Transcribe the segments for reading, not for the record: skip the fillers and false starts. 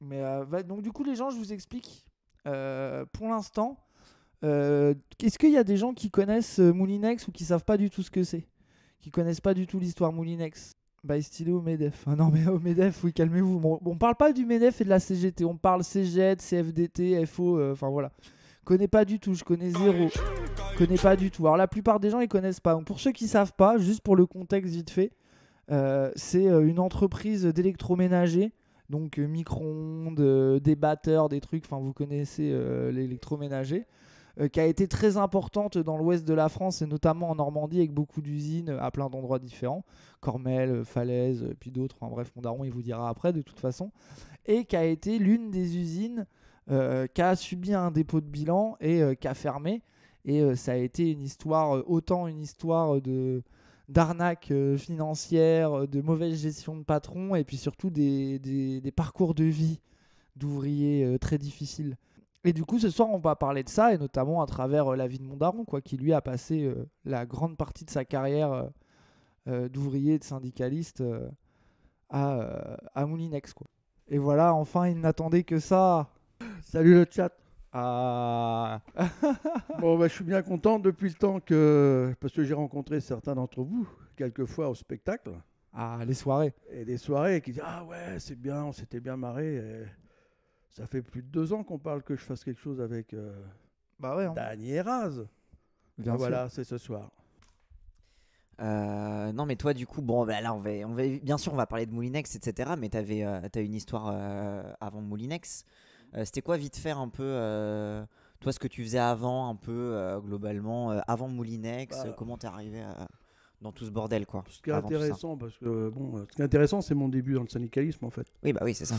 Mais donc du coup, les gens, je vous explique. Pour l'instant, est-ce qu'il y a des gens qui connaissent Moulinex ou qui savent pas du tout ce que c'est, qui connaissent pas du tout l'histoire Moulinex? By stylo au MEDEF. Ah non, mais au MEDEF, oui, calmez-vous. Bon, on parle pas du MEDEF et de la CGT. On parle CGT, CFDT, FO. Enfin voilà. Connais pas du tout. Je connais zéro. Connais pas du tout. Alors la plupart des gens ils connaissent pas. Donc, pour ceux qui savent pas, juste pour le contexte vite fait, c'est une entreprise d'électroménager. Donc micro-ondes, des batteurs, des trucs. Enfin vous connaissez l'électroménager. Qui a été très importante dans l'ouest de la France et notamment en Normandie avec beaucoup d'usines à plein d'endroits différents. Cormel, Falaise, puis d'autres. Enfin, bref, mon daron il vous dira après de toute façon. Et qui a été l'une des usines qui a subi un dépôt de bilan et qui a fermé. Et ça a été une histoire, autant une histoire d'arnaque financière, de mauvaise gestion de patron et puis surtout des parcours de vie d'ouvriers très difficiles. Et du coup, ce soir, on va parler de ça, et notamment à travers la vie de mon daron, quoi, qui lui a passé la grande partie de sa carrière d'ouvrier, de syndicaliste à Moulinex, quoi. Et voilà, enfin, il n'attendait que ça. Salut le chat. Ah. Bon, je suis bien content depuis le temps que... Parce que j'ai rencontré certains d'entre vous, quelquefois au spectacle. Ah, les soirées. Et des soirées qui disent « Ah ouais, c'est bien, on s'était bien marré. » Ça fait plus de 2 ans qu'on parle que je fasse quelque chose avec Bah ouais, hein. Dany et Raz. Bien voilà, c'est ce soir. Non, mais toi, du coup, bon, bah, là, bien sûr, on va parler de Moulinex, etc. Mais t'as une histoire avant Moulinex. C'était quoi, vite faire un peu, toi, ce que tu faisais avant, un peu globalement, avant Moulinex, comment t'es arrivé dans tout ce bordel, quoi. Ce qui est intéressant, parce que ce qui est intéressant, c'est mon début dans le syndicalisme, en fait. Oui, bah oui, c'est ça.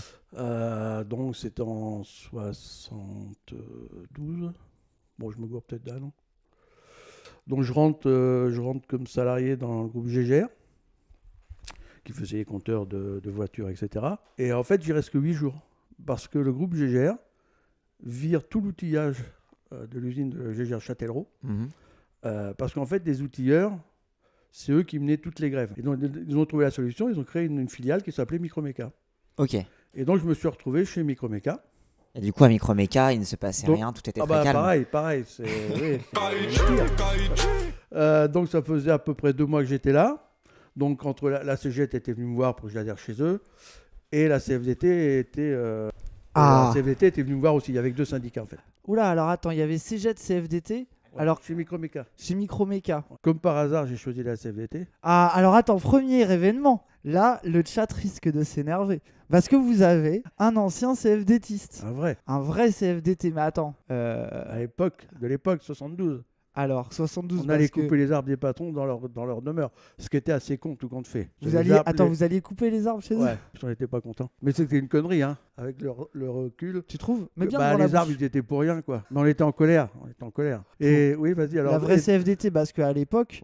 Donc, c'était en 72. Bon, je me gourre peut-être d'un an. Donc, je rentre comme salarié dans le groupe GGR, qui faisait les compteurs de voitures, etc. Et en fait, j'y reste que 8 jours, parce que le groupe GGR vire tout l'outillage de l'usine de GGR Châtellerault, parce qu'en fait, des outilleurs, c'est eux qui menaient toutes les grèves. Et donc, ils ont trouvé la solution, ils ont créé une filiale qui s'appelait Microméca. Ok. Et donc, je me suis retrouvé chez Microméca. Et du coup, à Microméca, il ne se passait rien, tout était très calme. Pareil. Donc, ça faisait à peu près 2 mois que j'étais là. Donc, entre la CGT était venue me voir pour que j'adhère chez eux. Et la CFDT était venue me voir aussi. Il y avait 2 syndicats, en fait. Oula, alors attends, il y avait CGT, CFDT. Alors, chez Microméca. Chez Microméca. Comme par hasard, j'ai choisi la CFDT. Ah, alors attends, premier événement. Là, le chat risque de s'énerver. Parce que vous avez un ancien CFDTiste. Un vrai CFDT, mais attends. À l'époque, 72. Alors, 72. On allait couper les arbres des patrons dans leur demeure. Ce qui était assez con, tout compte fait. Vous alliez couper les arbres chez eux? Ouais, j'en étais pas content. Mais c'était une connerie, hein, avec le recul. Tu trouves? Mais bien les arbres, ils étaient pour rien, quoi. Mais on était en colère. Et oui, vas-y. Alors, la vraie CFDT, parce qu'à l'époque,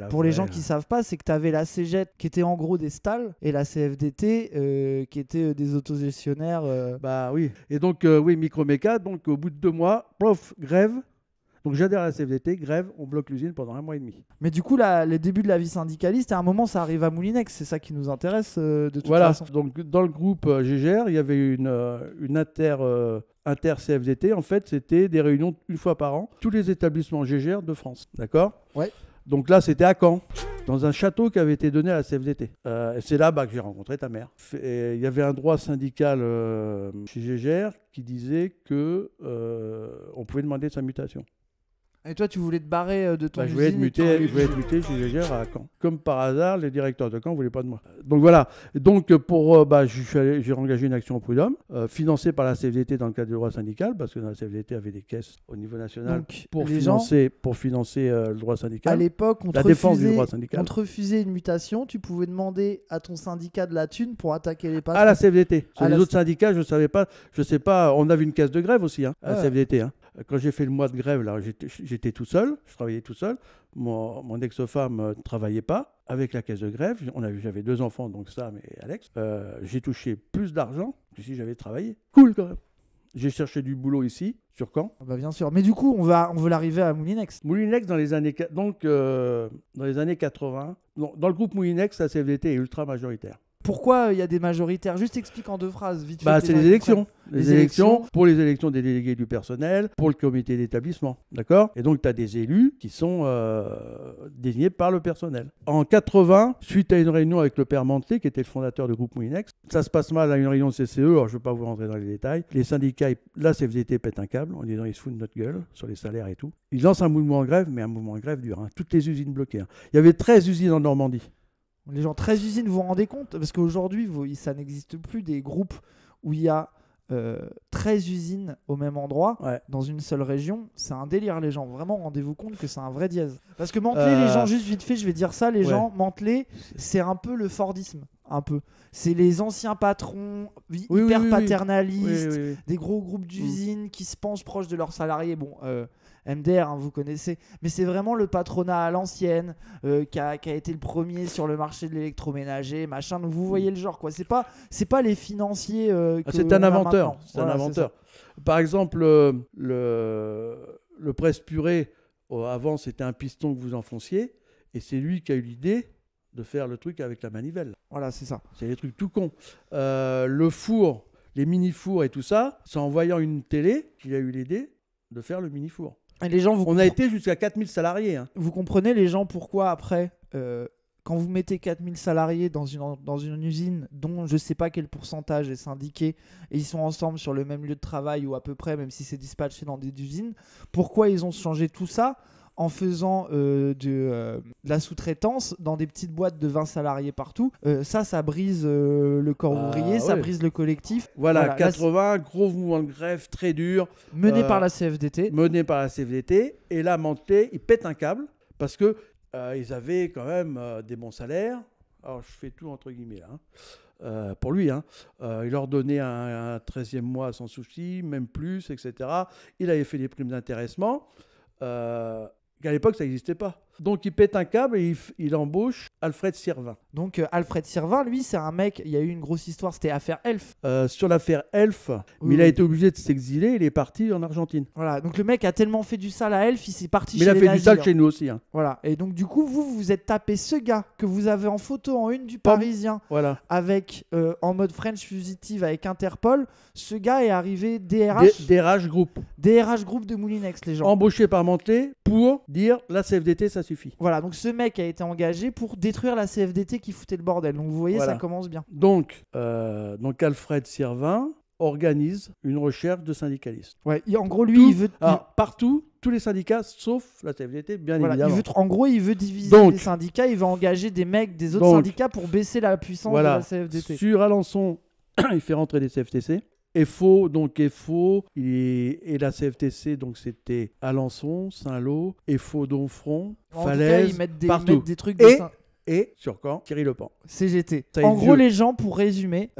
pour les gens qui savent pas, c'est que tu avais la CGT qui était en gros des stalls et la CFDT qui était des autogestionnaires. Bah oui. Et donc, Microméca, donc au bout de 2 mois, grève. Donc j'adhère à la CFDT, grève, on bloque l'usine pendant 1 mois et demi. Mais du coup, les débuts de la vie syndicaliste, à un moment, ça arrive à Moulinex, c'est ça qui nous intéresse de toute façon. Voilà, donc dans le groupe GGR, il y avait une inter-CFDT. En fait, c'était des réunions 1 fois par an, tous les établissements GGR de France, d'accord? Ouais. Donc là, c'était à Caen, dans un château qui avait été donné à la CFDT. Et c'est là que j'ai rencontré ta mère. Il y avait un droit syndical chez GGR qui disait qu'on pouvait demander sa mutation. Et toi, tu voulais te barrer de ton usine? Je voulais être muté chez GGR à Caen. Comme par hasard, les directeurs de Caen ne voulaient pas de moi. Donc voilà. Donc j'ai engagé une action au prud'homme, financée par la CFDT dans le cadre du droit syndical, parce que la CFDT avait des caisses au niveau national pour financer le droit syndical. À l'époque, on te refusait une mutation, tu pouvais demander à ton syndicat de la thune pour attaquer les patrons. À la CFDT. Sur les autres syndicats, je sais pas. On avait une caisse de grève aussi, à la CFDT. Quand j'ai fait le mois de grève, là, j'étais tout seul, je travaillais tout seul. Mon ex-femme ne travaillait pas. Avec la caisse de grève, j'avais 2 enfants, donc Sam et Alex. J'ai touché plus d'argent que si j'avais travaillé. Cool quand même. J'ai cherché du boulot ici, sur Caen. Bien sûr. Mais du coup, on veut l'arriver à Moulinex. Moulinex, dans les années 80, dans le groupe Moulinex, la CFDT est ultra majoritaire. Pourquoi il y a des majoritaires? Juste explique en 2 phrases, vite fait. Bah, que c'est gens les élections. comprennent. Les élections, pour les élections des délégués du personnel, pour le comité d'établissement. D'accord? Et donc, tu as des élus qui sont désignés par le personnel. En 80, suite à une réunion avec le père Mantelet, qui était le fondateur du groupe Moulinex, ça se passe mal à une réunion de CCE, alors je ne vais pas vous rentrer dans les détails. Les syndicats, la CFDT pète un câble en disant ils se foutent de notre gueule sur les salaires et tout. Ils lancent un mouvement de grève, mais un mouvement de grève dur. Hein. Toutes les usines bloquées. Hein. Il y avait 13 usines en Normandie. Les gens 13 usines, vous vous rendez compte? Parce qu'aujourd'hui, ça n'existe plus des groupes où il y a 13 usines au même endroit, Ouais. dans une seule région. C'est un délire, les gens. Vraiment, rendez-vous compte que c'est un vrai dièse. Parce que Mantelet, les gens, juste vite fait, je vais dire ça, les gens, Mantelet, c'est un peu le Fordisme. Un peu. C'est les anciens patrons hyper paternalistes, Oui. des gros groupes d'usines qui se pensent proches de leurs salariés. Bon, MDR, hein, vous connaissez. Mais c'est vraiment le patronat à l'ancienne qui a été le premier sur le marché de l'électroménager, machin. Donc vous voyez le genre, quoi. C'est pas les financiers. C'est un inventeur. Maintenant. C'est Voilà, un inventeur. ça. Par exemple, le presse-purée, avant, c'était un piston que vous enfonciez. Et c'est lui qui a eu l'idée de faire le truc avec la manivelle. Voilà, c'est ça. C'est des trucs tout cons. Le four, les mini-fours et tout ça, c'est en voyant une télé qu'il a eu l'idée de faire le mini-four. Et les gens, On a été jusqu'à 4000 salariés. Hein. vous comprenez, les gens, pourquoi après, quand vous mettez 4000 salariés dans une usine dont je ne sais pas quel pourcentage est syndiqué et ils sont ensemble sur le même lieu de travail ou à peu près, même si c'est dispatché dans des usines, pourquoi ils ont changé tout ça en faisant de la sous-traitance dans des petites boîtes de 20 salariés partout? Ça brise le corps ouvrier, ça brise le collectif. Voilà 80, gros mouvement de grève très dur. Mené par la CFDT. Mené par la CFDT. Et là, Mantelet, il pète un câble parce que ils avaient quand même des bons salaires. Alors, je fais tout entre guillemets là. Hein. Pour lui, hein. Il leur donnait un 13e mois sans souci, même plus, etc. Il avait fait des primes d'intéressement. Qu'à l'époque, ça n'existait pas. Donc, il pète un câble et il embauche Alfred Sirvin. Donc, Alfred Sirvin, lui, c'est un mec, il y a eu une grosse histoire, c'était affaire Elf. Sur l'affaire Elf, mais il a été obligé de s'exiler, il est parti en Argentine. Voilà, donc le mec a tellement fait du sale à Elf, il s'est parti mais chez les nazis. il a fait du sale chez nous aussi. Hein. Voilà, et donc du coup, vous êtes tapé ce gars que vous avez en photo en une du Parisien, voilà. avec en mode French fugitive avec Interpol. Ce gars est arrivé DRH. DRH Group. DRH Group de Moulinex, les gens. Embauché par Mantelet pour dire la CFDT, ça suffit. Voilà, donc ce mec a été engagé pour détruire la CFDT qui foutait le bordel. Donc vous voyez, ça commence bien. Donc Alfred Sirvin organise une recherche de syndicalistes. Ouais, en gros, lui, il veut... Partout, tous les syndicats, sauf la CFDT, bien évidemment. En gros, il veut diviser les syndicats, il veut engager des mecs des autres syndicats pour baisser la puissance de la CFDT. Sur Alençon, il fait rentrer des CFTC. EFO, et la CFTC, donc c'était Alençon, Saint-Lô, EFO, Donfront, Falaise, ils mettent des trucs et sur Caen, Thierry Lepant. CGT. En gros, les gens, pour résumer,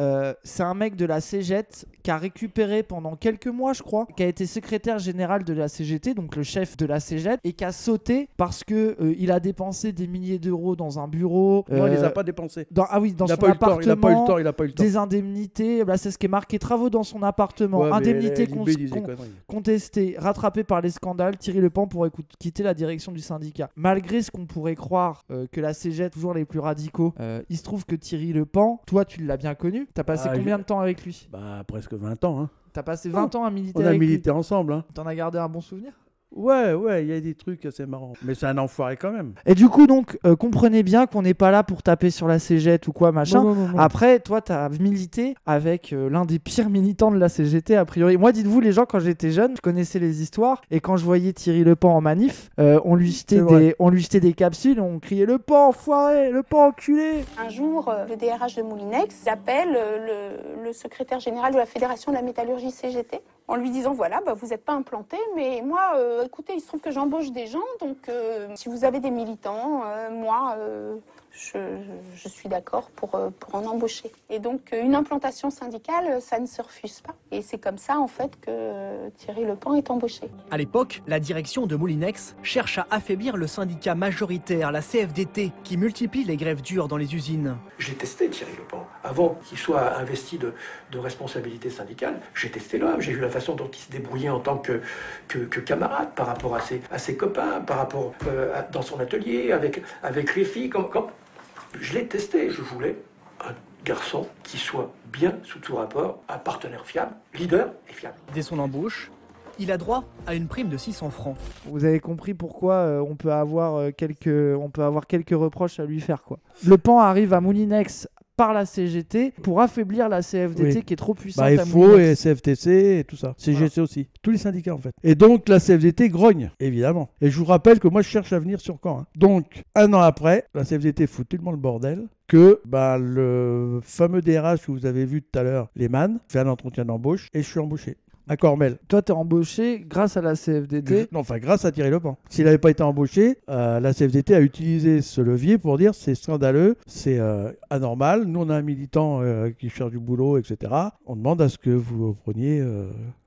c'est un mec de la CGT qui a récupéré pendant quelques mois, je crois, qui a été secrétaire général de la CGT, donc le chef de la CGT, et qui a sauté parce que il a dépensé des milliers d'euros dans un bureau. Non, il les a pas dépensés. Dans son appartement. Il a pas eu le temps. Des indemnités, là, c'est ce qui est marqué, travaux dans son appartement, indemnités contestées, rattrapées par les scandales. Thierry Lepant pourrait quitter la direction du syndicat. Malgré ce qu'on pourrait croire que la CGT, toujours les plus radicaux, il se trouve que Thierry Lepant, toi tu l'as bien connu, t'as passé combien de temps avec lui? Presque 20 ans. Hein. T'as passé 20 ans à militer avec lui. On a milité ensemble. Hein. T'en as gardé un bon souvenir? Ouais, il y a des trucs assez marrants. Mais c'est un enfoiré quand même. Et du coup, donc, comprenez bien qu'on n'est pas là pour taper sur la CGT ou quoi, machin. Non. Après, toi, t'as milité avec l'un des pires militants de la CGT, a priori. Moi, dites-vous, les gens, quand j'étais jeune, je connaissais les histoires. Et quand je voyais Thierry Lepant en manif, on lui jetait des capsules, on criait « Lepant, enfoiré, Lepant, enculé !» Un jour, le DRH de Moulinex appelle le secrétaire général de la Fédération de la métallurgie CGT en lui disant « Voilà, vous n'êtes pas implanté, mais moi... écoutez, il se trouve que j'embauche des gens, donc si vous avez des militants, moi, je suis d'accord pour en embaucher. Et donc, une implantation syndicale, ça ne se refuse pas. Et c'est comme ça, en fait, que Thierry Lepant est embauché. À l'époque, la direction de Moulinex cherche à affaiblir le syndicat majoritaire, la CFDT, qui multiplie les grèves dures dans les usines. J'ai testé Thierry Lepant. Avant qu'il soit investi de responsabilité syndicale, j'ai testé l'homme. J'ai vu la façon dont il se débrouillait en tant que camarade par rapport à ses copains, par rapport dans son atelier, avec les filles. Je l'ai testé. Je voulais garçon qui soit bien sous tout rapport un partenaire fiable, leader et fiable. Dès son embauche, il a droit à une prime de 600 francs. Vous avez compris pourquoi on peut avoir quelques reproches à lui faire, quoi. Le PAN arrive à Moulinex par la CGT pour affaiblir la CFDT Oui. qui est trop puissante Bah, à FO et Moulinex. CFTC et tout ça. CGT aussi. Tous les syndicats en fait. Et donc la CFDT grogne, évidemment. Et je vous rappelle que moi je cherche à venir sur Caen. Hein. Donc, un an après, la CFDT fout tellement le bordel que le fameux DRH que vous avez vu tout à l'heure, Lehmann, fait un entretien d'embauche et je suis embauché. À Cormel. Toi, t'es embauché grâce à la CFDT. Non, enfin grâce à Thierry Lepant. S'il n'avait pas été embauché, la CFDT a utilisé ce levier pour dire c'est scandaleux, c'est anormal. Nous, on a un militant qui cherche du boulot, etc. On demande à ce que vous preniez...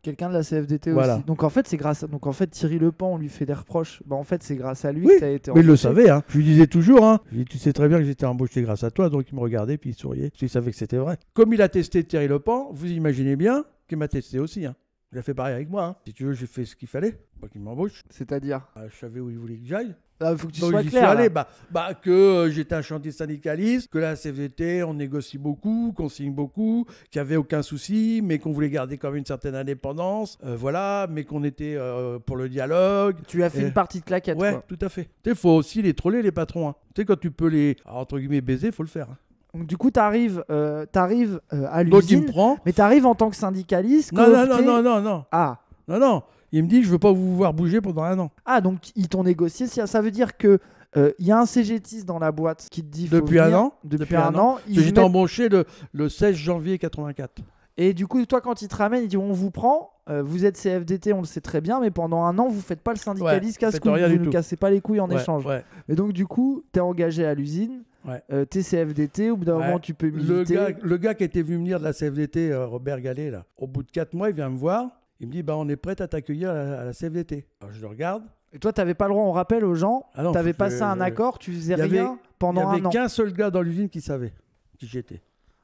Quelqu'un de la CFDT Voilà. aussi. Donc en fait, Thierry Lepant, on lui fait des reproches. Bah en fait, c'est grâce à lui Oui, que t'as été mais il le embauché. savait, hein. Je lui disais toujours, hein. Je lui dis, tu sais très bien que j'étais embauché grâce à toi, donc il me regardait puis il souriait. Parce qu'il savait que c'était vrai. Comme il a testé Thierry Lepant, vous imaginez bien qu'il m'a testé aussi, hein. Il a fait pareil avec moi, hein. Si tu veux, j'ai fait ce qu'il fallait. Pas qu'il m'embauche. C'est-à-dire, Je savais où il voulait que j'aille. il faut que tu Donc sois j'y suis clair. allé, là. que j'étais un chantier syndicaliste, que la CFDT, on négocie beaucoup, qu'on signe beaucoup, qu'il n'y avait aucun souci, mais qu'on voulait garder quand même une certaine indépendance, voilà, mais qu'on était pour le dialogue. Tu as fait une partie de claquette. Ouais, Quoi. tout à fait. Tu sais, faut aussi les troller, les patrons. Hein. Tu sais, quand tu peux les, entre guillemets, baiser, faut le faire. Hein. Donc du coup, t'arrives à Donc il me l'usine, prend. mais t'arrives en tant que syndicaliste. Non, non, coopté. non. Non. Il me dit, je veux pas vous voir bouger pendant un an. Ah, donc ils t'ont négocié. Ça veut dire que il y a un CGTiste dans la boîte qui te dit faut Depuis un venir. an. Depuis un an. Parce que j'étais embauché le 16 janvier 84. Et du coup, toi, quand ils te ramènent, ils disent on vous prend. Vous êtes CFDT, on le sait très bien, mais pendant un an, vous faites pas le syndicaliste Ouais, casse-couille. faites rien Vous du ne tout. cassez pas les couilles en Ouais, échange. ouais. Et donc, du coup, t'es engagé à l'usine. Ouais. T'es CFDT. Au bout d'un Ouais. moment, tu peux militer. Le gars qui était venu venir de la CFDT, Robert Gallet, là, au bout de 4 mois, il vient me voir. Il me dit, on est prêt à t'accueillir à la CFDT. Alors je le regarde. Et toi, t'avais pas le droit, on rappelle aux gens, Ah non, t'avais faut que passé un accord, tu faisais rien pendant Il un n'y avait an. qu'un seul gars dans l'usine qui savait qui j'étais.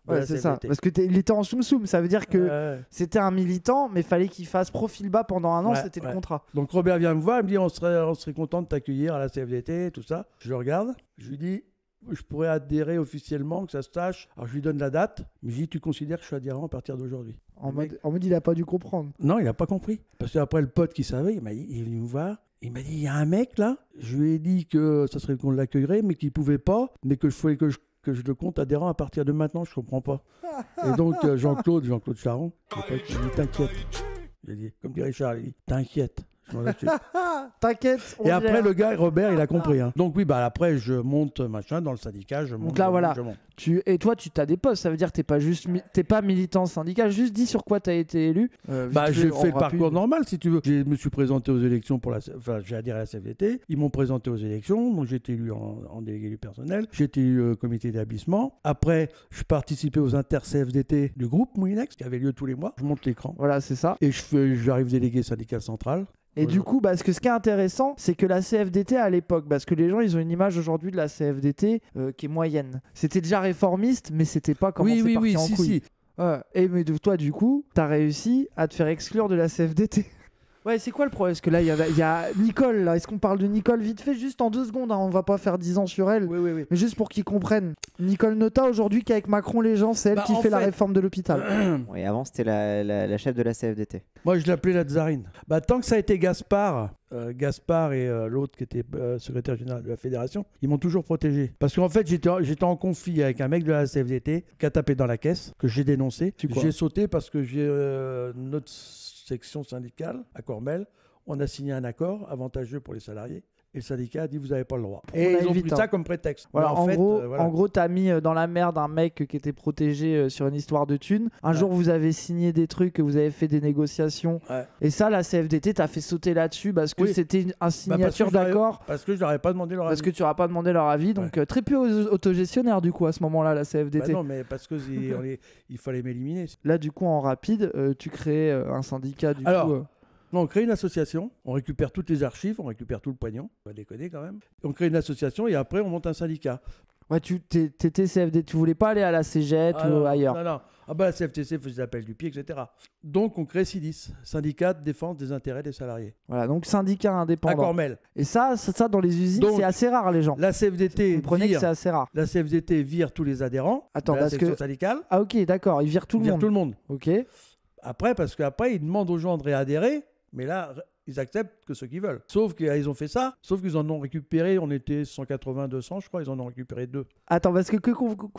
de Ouais, la c'est ça. CFDT. Parce que il était en soum-soum. Ça veut dire que Ouais. c'était un militant, mais fallait qu'il fasse profil bas pendant un an, Ouais, c'était ouais. le contrat. Donc Robert vient me voir, il me dit on serait content de t'accueillir à la CFDT, tout ça. Je le regarde, je lui dis je pourrais adhérer officiellement, que ça se sache. Alors je lui donne la date, mais je lui dis tu considères que je suis adhérent à partir d'aujourd'hui. En mode, il a pas dû comprendre. Non, il n'a pas compris. Parce qu'après, le pote qui savait, il est venu me voir. Il m'a dit, il y a un mec là. Je lui ai dit que ça serait qu'on l'accueillerait, mais qu'il ne pouvait pas, mais que je fallait que je le compte adhérent à partir de maintenant. Je ne comprends pas. Et donc, Jean-Claude Charon, le pote, il dit, t'inquiète. Il a dit, comme dirait Charles, il dit, t'inquiète. Je m'en occupe. T'inquiète. on Et après, gère. le gars, Robert, il a compris. Hein. Donc oui, après, je monte machin dans le syndicat. Je monte, là, je voilà. monte, je monte. Et toi, tu as des postes. Ça veut dire que t'es pas militant syndical. Juste dis sur quoi t'as été élu. J'ai fait le parcours normal, si tu veux. Je me suis présenté aux élections j'ai adhéré à la CFDT. Ils m'ont présenté aux élections, donc j'ai été élu en délégué du personnel. J'ai été élu comité d'établissement. Après, je participais aux inter-CFDT du groupe Moulinex, qui avait lieu tous les mois. Je monte l'écran. Voilà, c'est ça. Et j'arrive délégué syndical central. Et du coup, ce qui est intéressant, c'est que la CFDT à l'époque, parce que les gens, ils ont une image aujourd'hui de la CFDT qui est moyenne. C'était déjà réformiste, mais c'était pas comment c'est parti en couille. Ouais. Mais toi, du coup, t'as réussi à te faire exclure de la CFDT. Ouais, c'est quoi le problème? Parce que là, il y a Nicole. Là. Est-ce qu'on parle de Nicole vite fait, juste en 2 secondes, hein, on va pas faire 10 ans sur elle. Oui. Mais juste pour qu'ils comprennent. Nicole Notat, aujourd'hui, qu'avec Macron, les gens, c'est elle qui fait la réforme de l'hôpital. Oui, avant, c'était la chef de la CFDT. Moi, je l'appelais la tsarine. Tant que ça a été Gaspard et l'autre qui était secrétaire général de la fédération, ils m'ont toujours protégé. Parce qu'en fait, j'étais en conflit avec un mec de la CFDT qui a tapé dans la caisse, que j'ai dénoncé. J'ai sauté parce que j'ai notre section syndicale à Cormel. On a signé un accord avantageux pour les salariés. Et le syndicat a dit vous n'avez pas le droit. Et ils ont pris ça comme prétexte. Voilà, Mais en gros, t'as mis dans la merde un mec qui était protégé sur une histoire de thunes. Un jour, vous avez signé des trucs, vous avez fait des négociations. Ouais. Et ça, la CFDT t'a fait sauter là-dessus parce que c'était une signature d'accord. Parce que je leur ai pas demandé leur avis. Parce que tu n'auras pas demandé leur avis. Donc très peu autogestionnaire du coup à ce moment-là, la CFDT. Non, mais parce qu'il fallait m'éliminer. Là, du coup, en rapide, tu crées un syndicat du coup. Non, on crée une association, on récupère toutes les archives, on récupère tout le pognon, on va déconner quand même. On crée une association et après on monte un syndicat. Ouais, t'étais CFD, tu voulais pas aller à la CGT ou non, ailleurs. Non. Ah bah la CFTC faisait appel du pied, etc. Donc on crée SIDIS, Syndicat de défense des intérêts des salariés. Voilà, donc syndicat À indépendant. Cormel. Et ça dans les usines, Donc, c'est assez rare, les gens. La CFDT Vous comprenez que c'est assez rare. La CFDT vire tous les adhérents Attends, de la parce section que- syndicale. Ah ok, d'accord, ils virent tout le Vire monde. tout le monde. Ok. Après, parce qu'après, ils demandent aux gens de réadhérer, mais là, ils acceptent que ceux qui veulent. Sauf qu'ils ont fait ça, sauf qu'ils en ont récupéré, on était 180, 200, je crois, ils en ont récupéré 2. Attends, parce que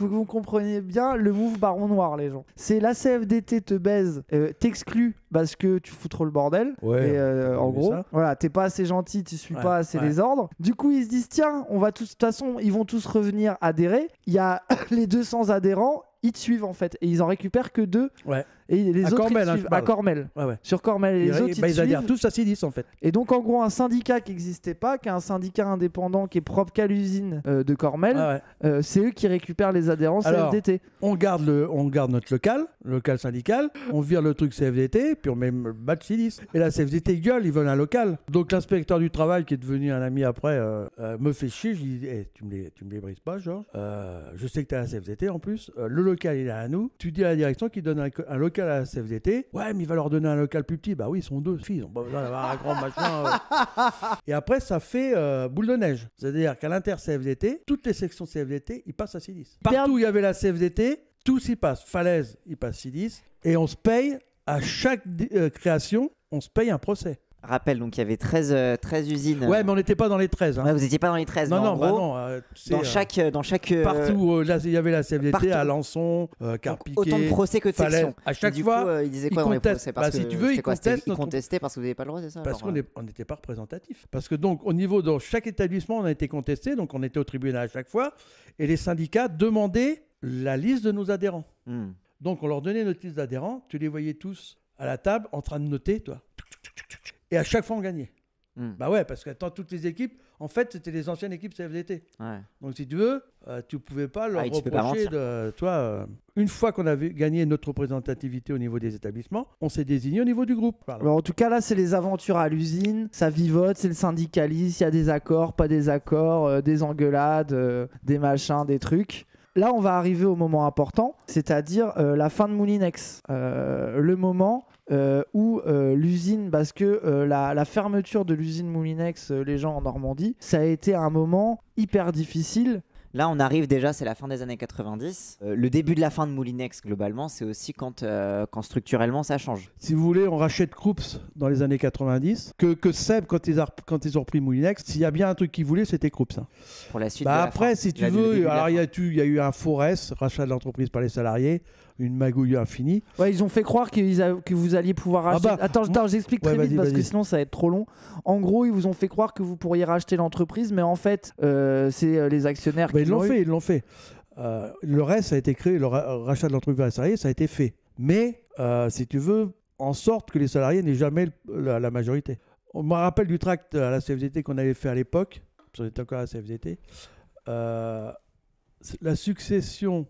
vous compreniez bien le move baron noir, les gens. C'est la CFDT te baise, t'exclut parce que tu fous trop le bordel. Ouais, Et en on a vu gros, ça. voilà, t'es pas assez gentil, tu suis Ouais, pas assez ouais. les ordres. Du coup, ils se disent, tiens, on va tous, de toute façon, ils vont tous revenir adhérer. Il y a les 200 adhérents, ils te suivent en fait. Et ils en récupèrent que 2. Ouais. Et les À autres, Cormel, ils te hein, suivent. je À parle. Cormel. Ouais. Sur Cormel. Et les autres, ils te ils adhèrent suivent. tous à SIDIS, en fait. Et donc, en gros, un syndicat qui n'existait pas, qui est un syndicat indépendant qui est propre qu'à l'usine de Cormel, Ah ouais. c'est eux qui récupèrent les adhérents Alors, CFDT. On garde notre local syndical, on vire le truc CFDT, puis on met le badge SIDIS. Et la CFDT gueule, ils veulent un local. Donc l'inspecteur du travail, qui est devenu un ami après, me fait chier. Je lui dis, tu me les brises pas, Georges. Je sais que tu as la CFDT en plus. Le local, il est à nous. Tu dis à la direction qu'il donne un local à la CFDT. Ouais, mais il va leur donner un local plus petit. Bah oui, ils sont 2 filles. Ils ont pas besoin d'avoir un grand machin. Et après, ça fait boule de neige. C'est-à-dire qu'à l'inter-CFDT, toutes les sections CFDT, ils passent à SIDIS. Partout où il y avait la CFDT, tous y passent. Falaise, ils passent SIDIS. Et on se paye, à chaque création, on se paye un procès. Rappel, donc il y avait 13 usines. Ouais, mais on n'était pas dans les 13. Hein. Ouais, vous n'étiez pas dans les 13. Non, mais en non, bah gros, non. Tu sais, dans chaque partout, là, il y avait la CFDT, partout. à Alençon, Carpiquet. autant de procès que de Falaise. sections. À chaque Et du fois, coup, ils disaient ils quoi dans les contestent. procès parce Bah, si que tu veux, c'était ils quoi, c'était- contestent ils notre- contestaient parce que vous n'avez pas le droit, c'est ça Parce genre, qu'on n'était pas représentatif. Parce que donc, au niveau de chaque établissement, on a été contesté, donc on était au tribunal à chaque fois, et les syndicats demandaient la liste de nos adhérents. Donc on leur donnait notre liste d'adhérents, tu les voyais tous à la table en train de noter, toi. Et à chaque fois, on gagnait. Bah ouais, parce que attends, toutes les équipes, en fait, c'était les anciennes équipes CFDT. Ouais. Donc si tu veux, tu pouvais pas leur tu peux pas reprocher mentir. de... Toi, une fois qu'on avait gagné notre représentativité au niveau des établissements, on s'est désigné au niveau du groupe. Voilà. Alors, en tout cas, là, c'est les aventures à l'usine. Ça vivote, c'est le syndicalisme. Il y a des accords, pas des accords, des engueulades, des machins, des trucs. Là, on va arriver au moment important, c'est-à-dire la fin de Moulinex. Le moment où l'usine, parce que la fermeture de l'usine Moulinex, les gens en Normandie, ça a été un moment hyper difficile. Là, on arrive déjà, c'est la fin des années 90. Le début de la fin de Moulinex, globalement, c'est aussi quand structurellement ça change. Si vous voulez, on rachète Krups dans les années 90. Que Seb, quand ils ont repris Moulinex, s'il y a bien un truc qu'ils voulaient, c'était Krups. Hein. Pour la suite. Bah de la après, fin. si tu Le début veux, de la alors il fin. y a eu un Forest, rachat de l'entreprise par les salariés, une magouille infinie. Ouais, ils ont fait croire que vous alliez pouvoir racheter. bah, Attends, j'explique très ouais, vite vas-y, parce que vas-y. sinon ça va être trop long. En gros, ils vous ont fait croire que vous pourriez racheter l'entreprise, mais en fait, c'est les actionnaires Bah, qui ils l'ont fait. Le reste, ça a été créé, le rachat de l'entreprise par les salariés, ça a été fait. Mais, si tu veux, en sorte que les salariés n'aient jamais la majorité. On me rappelle du tract à la CFDT qu'on avait fait à l'époque, parce qu'on était encore à la CFDT. La succession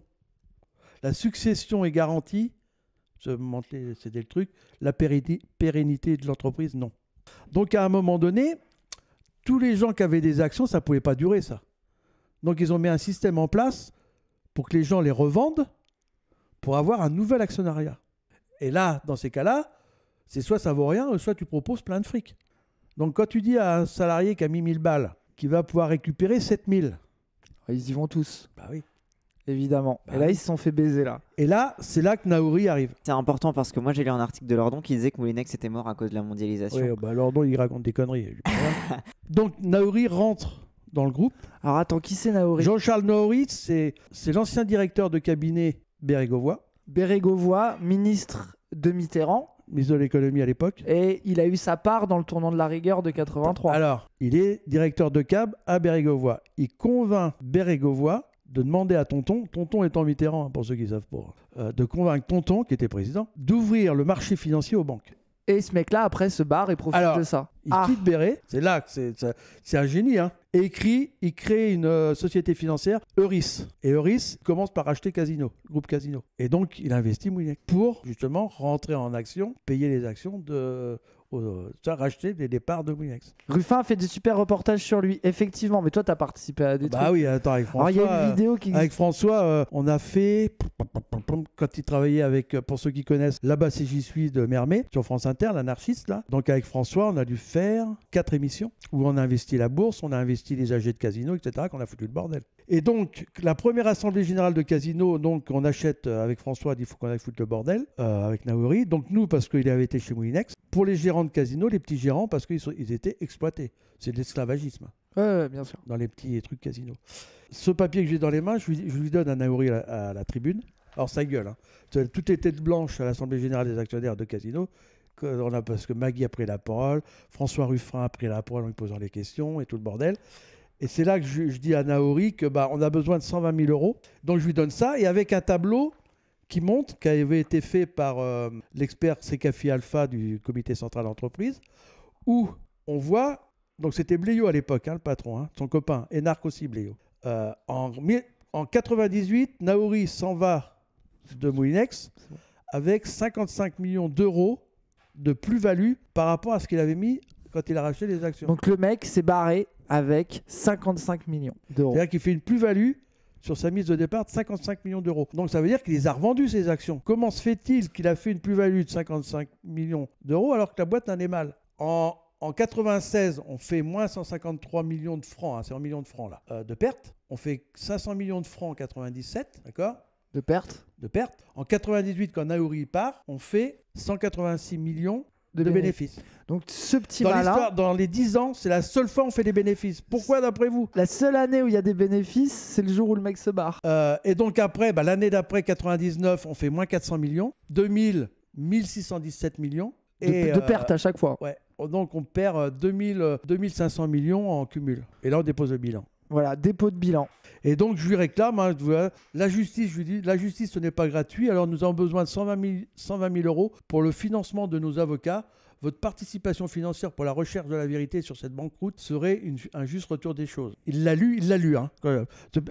est garantie. C'était le truc. La pérennité de l'entreprise, non. Donc, à un moment donné, tous les gens qui avaient des actions, ça ne pouvait pas durer, ça. Donc, ils ont mis un système en place pour que les gens les revendent pour avoir un nouvel actionnariat. Et là, dans ces cas-là, c'est soit ça vaut rien, soit tu proposes plein de fric. Donc, quand tu dis à un salarié qui a mis 1000 balles, qu'il va pouvoir récupérer 7000, Ils y vont tous, bah oui. évidemment. Bah Et là, oui. ils se sont fait baiser là. Et là, c'est là que Naouri arrive. C'est important parce que moi j'ai lu un article de Lordon qui disait que Moulinex était mort à cause de la mondialisation. Oui, bah Lordon, il raconte des conneries. Donc, Naouri rentre dans le groupe. Alors attends, qui c'est Naouri? Jean-Charles Naouri, c'est l'ancien directeur de cabinet Bérégovoy, Bérégovoy, ministre de Mitterrand, ministre de l'économie à l'époque. et il a eu sa part dans le tournant de la rigueur de 83. Alors, il est directeur de cab à Bérégovoy. Il convainc Bérégovoy de demander à Tonton étant Mitterrand, hein, pour ceux qui ne savent pas, de convaincre Tonton, qui était président, d'ouvrir le marché financier aux banques. Et ce mec-là, après, se barre et profite Alors, de ça. Il quitte Béré, c'est là que c'est un génie, hein. Et il crée une société financière, Euris. Et Euris commence par acheter Casino, le groupe Casino. Et donc, il investit Moulinex pour justement rentrer en action, payer les actions racheter des parts de Moulinex. Ruffin a fait des super reportages sur lui, effectivement. Mais toi, t'as participé à des trucs. Bah oui, attends, avec François. Alors, il y a une vidéo qui Avec François, on a fait, quand il travaillait avec, pour ceux qui connaissent, Là-bas c'est J'y suis de Mermet, sur France Inter, l'anarchiste là. Donc avec François, on a dû faire 4 émissions où on a investi la bourse, on a investi les AG de casino, etc., qu'on a foutu le bordel. Et donc, la première assemblée générale de casino, donc on achète avec François, il faut qu'on aille foutre le bordel, avec Naori. Donc nous, parce qu'il avait été chez Moulinex. Pour les gérants de casino, les petits gérants, parce qu'ils étaient exploités. C'est de l'esclavagisme. Ouais, bien sûr. Dans les petits trucs casino. Ce papier que j'ai dans les mains, je lui donne à Naori à la tribune. Alors ça gueule, hein. Toutes les têtes blanches à l'Assemblée Générale des Actionnaires de Casino, parce que Maggie a pris la parole, François Ruffin a pris la parole en lui posant les questions et tout le bordel. Et c'est là que je dis à Naori que on a besoin de 120 000 euros. Donc je lui donne ça, et avec un tableau qui montre, qui avait été fait par l'expert Sekafi Alpha du comité central d'entreprise, où on voit, donc c'était Bléo à l'époque, hein, le patron, hein, son copain, Énarque aussi Bléo. En 98, Naori s'en va de Moulinex avec 55 millions d'euros de plus-value par rapport à ce qu'il avait mis quand il a racheté les actions. Donc le mec s'est barré avec 55 millions d'euros. C'est-à-dire qu'il fait une plus-value sur sa mise de départ de 55 millions d'euros. Donc ça veut dire qu'il les a revendus, ces actions. Comment se fait-il qu'il a fait une plus-value de 55 millions d'euros alors que la boîte n'en est mal ? En 96, on fait moins 153 millions de francs, hein, c'est en millions de francs là, de pertes. On fait 500 millions de francs en 97, d'accord ? De pertes. En 98, quand Naori part, on fait 186 millions de bénéfices. Donc ce petit dans les 10 ans, c'est la seule fois où on fait des bénéfices. Pourquoi d'après vous ? La seule année où il y a des bénéfices, c'est le jour où le mec se barre. Et donc après, l'année d'après, 99, on fait moins 400 millions. 2000, 1617 millions. De pertes à chaque fois. Ouais. Donc on perd 2500 millions en cumul. Et là, on dépose le bilan. Voilà, dépôt de bilan. Et donc, je lui réclame, hein, la justice, je lui dis, la justice, ce n'est pas gratuit, alors nous avons besoin de 120 000 euros pour le financement de nos avocats. Votre participation financière pour la recherche de la vérité sur cette banqueroute serait un juste retour des choses. Il l'a lu. Hein.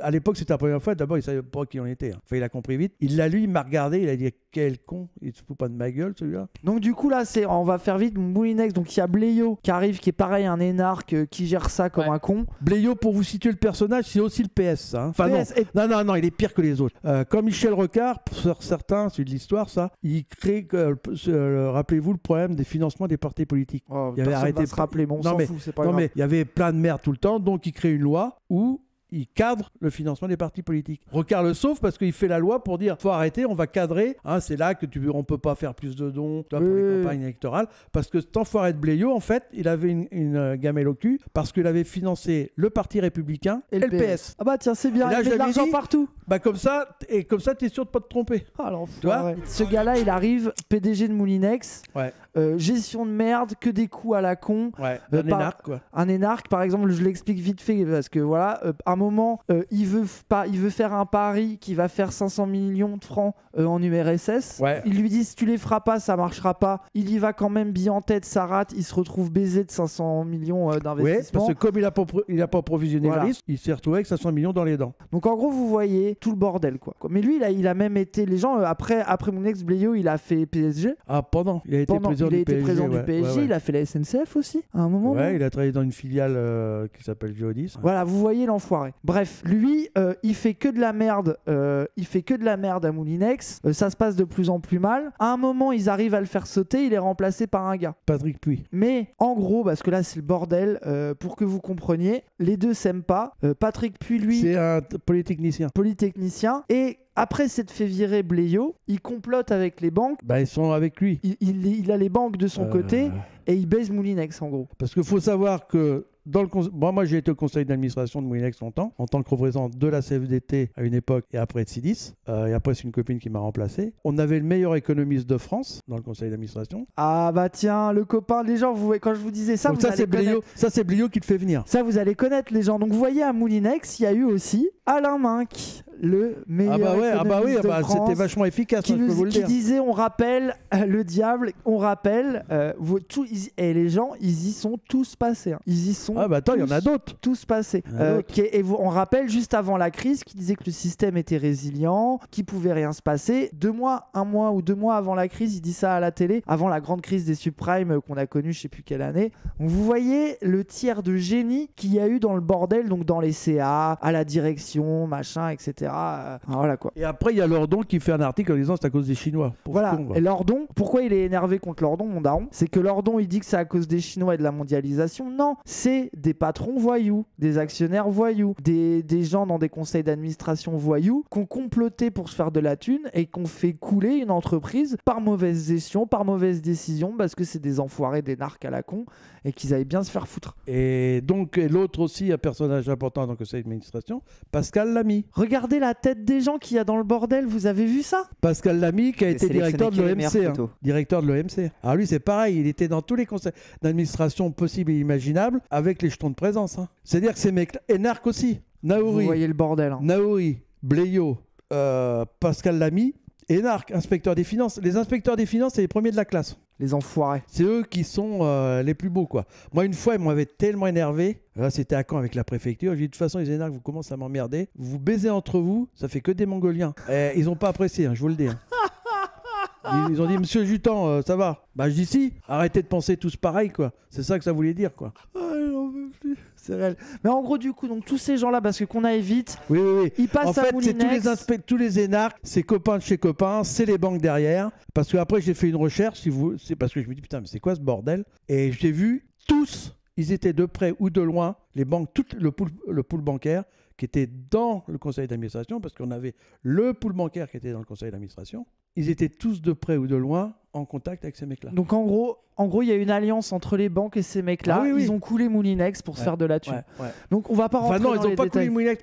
À l'époque, c'était la première fois. D'abord, il ne savait pas qui on était. Hein. Enfin, il a compris vite. Il l'a lu, il m'a regardé, il a dit quel con, il se fout pas de ma gueule celui-là. Donc du coup là, on va faire vite. Moulinex, donc il y a Bléo qui arrive, qui est pareil, un énarque qui gère ça comme un con. Bléo, pour vous situer le personnage, c'est aussi le PS. Hein. Enfin PS non, il est pire que les autres. Comme Michel Rocard, pour certains, c'est de l'histoire ça, il crée, rappelez-vous, le problème des financements des partis politiques. Il avait arrêté de se rappeler, mais on s'en fout, c'est pas grave. Mais il y avait plein de merde tout le temps, donc il crée une loi où il cadre le financement des partis politiques. Rocard le sauve parce qu'il fait la loi pour dire faut arrêter, on va cadrer. Hein, c'est là que on peut pas faire plus de dons pour les campagnes électorales. Parce que cet enfoiré de Bléo, en fait, il avait une gamelle au cul parce qu'il avait financé le Parti républicain et le PS. Ah bah tiens, c'est bien, il met de l'argent partout. Comme ça, t'es sûr de pas te tromper. Ah l'enfoiré. Ce gars-là, il arrive, PDG de Moulinex. Ouais. Gestion de merde, que des coups à la con. Ouais, un énarque quoi. Un énarque, par exemple, je l'explique vite fait parce que voilà, à un moment, il veut faire un pari qui va faire 500 millions de francs en URSS. Ouais. Il lui dit si tu les feras pas, ça marchera pas. Il y va quand même, bille en tête, ça rate. Il se retrouve baisé de 500 millions d'investissement. Oui, parce que comme il a pas provisionné le risque, il s'est retrouvé avec 500 millions dans les dents. Donc en gros, vous voyez tout le bordel quoi. Mais lui, il a même été les gens après mon ex Bléo, il a fait PSG. Ah il a été président du PSG, il a fait la SNCF aussi à un moment. Ouais, il a travaillé dans une filiale qui s'appelle Geodis. Voilà, vous voyez l'enfoiré. Bref, lui, il fait que de la merde. Il fait que de la merde à Moulinex. Ça se passe de plus en plus mal. À un moment, ils arrivent à le faire sauter. Il est remplacé par un gars. Patrick Puy. Mais en gros, parce que là, c'est le bordel. Pour que vous compreniez, les deux s'aiment pas. Patrick Puy, lui, c'est un polytechnicien. Et après s'être fait virer Bléo, il complote avec les banques. Ils sont avec lui. Il a les banques de son côté et il baise Moulinex en gros. Parce qu'il faut savoir que moi j'ai été au conseil d'administration de Moulinex longtemps, en tant que représentant de la CFDT à une époque et après de Sidis. Et après c'est une copine qui m'a remplacé. On avait le meilleur économiste de France dans le conseil d'administration. Ah bah tiens, le copain, les gens, quand je vous disais ça, donc ça c'est Bléo qui te fait venir. Ça vous allez connaître les gens. Donc vous voyez à Moulinex, il y a eu aussi Alain Minck, le meilleur économiste de France, c'était vachement efficace, qui, je peux vous le qui dire. disait on rappelle le diable, on rappelle et les gens ils y sont tous passés, hein. Ils y sont Attends, il y en a d'autres. tous passés. On rappelle juste avant la crise qui disait que le système était résilient, qu'il pouvait rien se passer. 2 mois, 1 mois ou 2 mois avant la crise, il dit ça à la télé, avant la grande crise des subprimes qu'on a connue je sais plus quelle année. Donc, vous voyez le tiers de génie qu'il y a eu dans le bordel, donc dans les CA, à la direction, machin, etc. Voilà quoi. Et après, il y a Lordon qui fait un article en disant c'est à cause des Chinois. Voilà. Et Lordon, pourquoi il est énervé contre Lordon, mon daron? C'est que Lordon, il dit que c'est à cause des Chinois et de la mondialisation. Non, c'est des patrons voyous, des actionnaires voyous, des gens dans des conseils d'administration voyous qui ont comploté pour se faire de la thune et qui ont fait couler une entreprise par mauvaise gestion, par mauvaise décision, parce que c'est des enfoirés, des narcs à la con et qu'ils allaient bien se faire foutre. Et donc, l'autre aussi, un personnage important dans le conseil d'administration, Pascal Lamy. Regardez la tête des gens qu'il y a dans le bordel, vous avez vu ça? Pascal Lamy qui a été directeur de l'OMC. Directeur de l'OMC. Alors lui, c'est pareil, il était dans tous les conseils d'administration possibles et imaginables avec les jetons de présence. Hein. C'est-à-dire que ces mecs, et narc aussi. Naouri. Vous voyez le bordel. Hein. Naouri, Bleyo, Pascal Lamy et narc, inspecteur des finances. Les inspecteurs des finances, c'est les premiers de la classe. Les enfoirés. C'est eux qui sont les plus beaux, quoi. Moi, une fois, ils m'avaient tellement énervé. Là, c'était à Caen avec la préfecture. J'ai dit, de toute façon, les énarques, vous commencez à m'emmerder. Vous baisez entre vous, ça fait que des Mongoliens. Et ils n'ont pas apprécié, hein, je vous le dis. Hein. Ils ont dit, monsieur Jutan, ça va? Bah, je dis si, arrêtez de penser tous pareil, quoi. C'est ça que ça voulait dire, quoi. J'en veux plus. C'est réel. Mais en gros, du coup, donc tous ces gens-là, parce que qu'on aille vite, oui. ils passent en fait, à Moulinex. C'est tous les énarques, c'est copains de chez copains, c'est les banques derrière. Parce que après, j'ai fait une recherche, c'est parce que je me dis, putain, mais c'est quoi ce bordel? Et j'ai vu tous, ils étaient de près ou de loin, les banques, tout le pool bancaire qui était dans le conseil d'administration, parce qu'on avait le pool bancaire qui était dans le conseil d'administration. Ils étaient tous de près ou de loin en contact avec ces mecs-là. Donc en gros, il y a une alliance entre les banques et ces mecs-là. Ah oui. Ils ont coulé Moulinex pour se faire de la thune. Donc on va pas rentrer dans les détails. Ils n'ont pas coulé Moulinex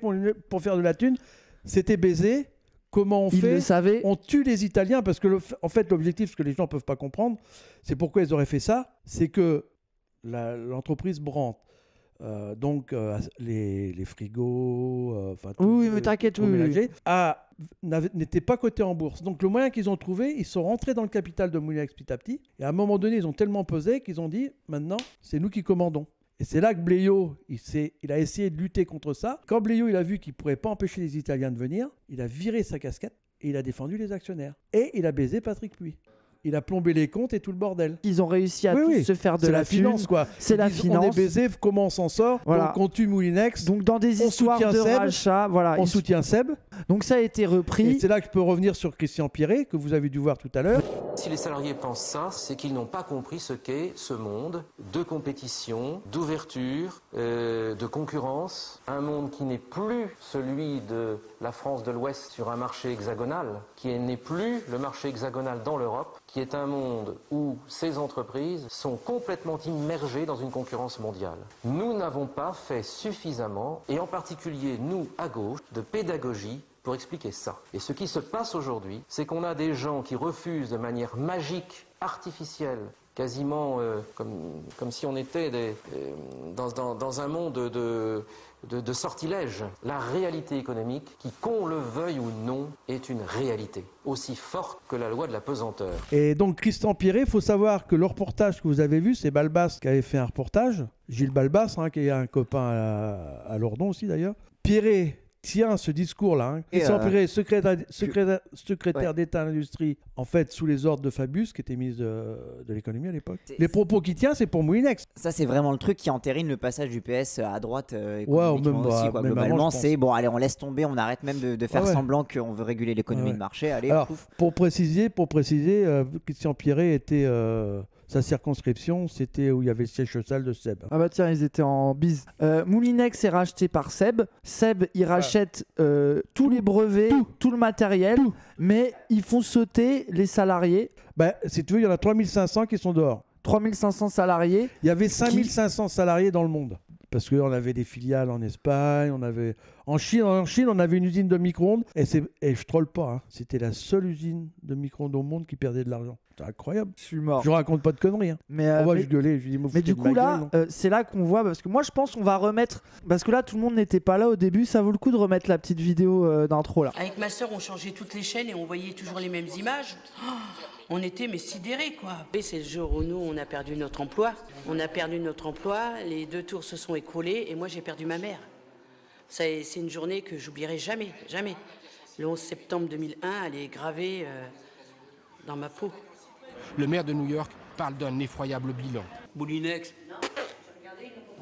pour faire de la thune. C'était baisé. Comment on fait? Le savaient. On tue les Italiens parce que en fait l'objectif, ce que les gens ne peuvent pas comprendre, c'est pourquoi ils auraient fait ça, c'est que l'entreprise Brandt, les frigos, oui, mais t'inquiète, n'étaient pas cotés en bourse. Donc le moyen qu'ils ont trouvé, ils sont rentrés dans le capital de Moulinex petit à petit. Et à un moment donné, ils ont tellement pesé qu'ils ont dit, maintenant, c'est nous qui commandons. Et c'est là que Bleyo, il a essayé de lutter contre ça. Quand Bleyo, il a vu qu'il ne pourrait pas empêcher les Italiens de venir, il a viré sa casquette et il a défendu les actionnaires. Et il a baisé Patrick Puy. Il a plombé les comptes et tout le bordel. Ils ont réussi à tous se faire de la finance, quoi. C'est la finance. On est baisé, comment on s'en sort? Voilà. Donc on tue Moulinex. Donc dans des histoires de rachat, voilà. On soutient Seb. Donc ça a été repris. Et c'est là que je peux revenir sur Christian Pierret, que vous avez dû voir tout à l'heure. Si les salariés pensent ça, c'est qu'ils n'ont pas compris ce qu'est ce monde de compétition, d'ouverture, de concurrence. Un monde qui n'est plus celui de la France de l'Ouest sur un marché hexagonal, qui n'est plus le marché hexagonal dans l'Europe, qui est un monde où ces entreprises sont complètement immergées dans une concurrence mondiale. Nous n'avons pas fait suffisamment, et en particulier nous à gauche, de pédagogie pour expliquer ça. Et ce qui se passe aujourd'hui, c'est qu'on a des gens qui refusent de manière magique, artificielle, quasiment comme si on était dans un monde de sortilèges. La réalité économique, qui qu'on le veuille ou non, est une réalité aussi forte que la loi de la pesanteur. Et donc Christian Pierret, il faut savoir que le reportage que vous avez vu, c'est Balbas qui avait fait un reportage. Gilles Balbas, qui est un copain à Lordon aussi d'ailleurs. Pierret tient ce discours-là. Christian Pierret, secrétaire d'État à l'industrie, en fait, sous les ordres de Fabius, qui était ministre de l'économie à l'époque. Les propos qu'il tient, c'est pour Moulinex. Ça, c'est vraiment le truc qui entérine le passage du PS à droite économiquement aussi. Globalement, c'est bon, allez, on laisse tomber, on arrête même de faire semblant qu'on veut réguler l'économie de marché. Allez, alors, pour préciser, Christian Pierret était... sa circonscription, c'était où il y avait le siège social de Seb. Ah bah tiens, ils étaient en bise. Moulinex est racheté par Seb. Seb, il rachète tous les brevets, tout le matériel, mais ils font sauter les salariés. Bah, si tu veux, il y en a 3500 qui sont dehors. 3500 salariés. Il y avait 5500 salariés dans le monde. parce qu'on avait des filiales en Espagne, en Chine, on avait une usine de micro-ondes, et je troll pas, hein, c'était la seule usine de micro-ondes au monde qui perdait de l'argent. C'est incroyable. Je suis mort. Je raconte pas de conneries. Hein. Je gueulais, je dis, mais du coup là, c'est là qu'on voit, parce que moi je pense qu'on va remettre, parce que là tout le monde n'était pas là au début, ça vaut le coup de remettre la petite vidéo d'intro là. Avec ma sœur, on changeait toutes les chaînes et on voyait toujours les mêmes images. Oh, on était mais sidérés quoi. Et c'est le jour où nous on a perdu notre emploi. On a perdu notre emploi, les 2 tours se sont écroulées et moi j'ai perdu ma mère. C'est une journée que j'oublierai jamais, jamais. Le 11 septembre 2001, elle est gravée dans ma peau. Le maire de New York parle d'un effroyable bilan. Moulinex,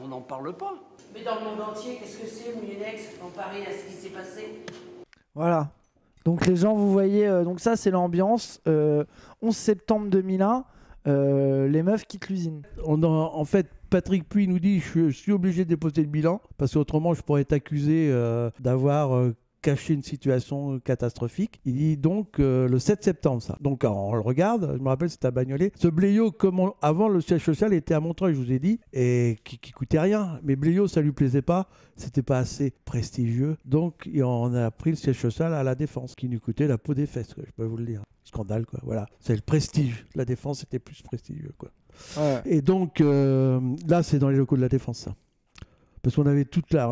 on n'en parle pas. Mais dans le monde entier, qu'est-ce que c'est Moulinex comparé à ce qui s'est passé? Voilà. Donc les gens, vous voyez, donc ça c'est l'ambiance. 11 septembre 2001, les meufs quittent l'usine. En fait, Patrick Puy nous dit je suis obligé de déposer le bilan parce qu'autrement je pourrais être accusé d'avoir caché une situation catastrophique. Il dit donc le 7 septembre ça. Donc on le regarde, je me rappelle c'était à Bagnolet. Ce Bléau, avant le siège social était à Montreuil, je vous ai dit, et qui coûtait rien. Mais Bléau ça lui plaisait pas, c'était pas assez prestigieux. Donc on a pris le siège social à la Défense, qui nous coûtait la peau des fesses, quoi, je peux vous le dire. Scandale quoi, voilà. C'est le prestige. La Défense était plus prestigieux quoi. Ouais. Et donc là c'est dans les locaux de la Défense ça. Parce qu'on avait toute la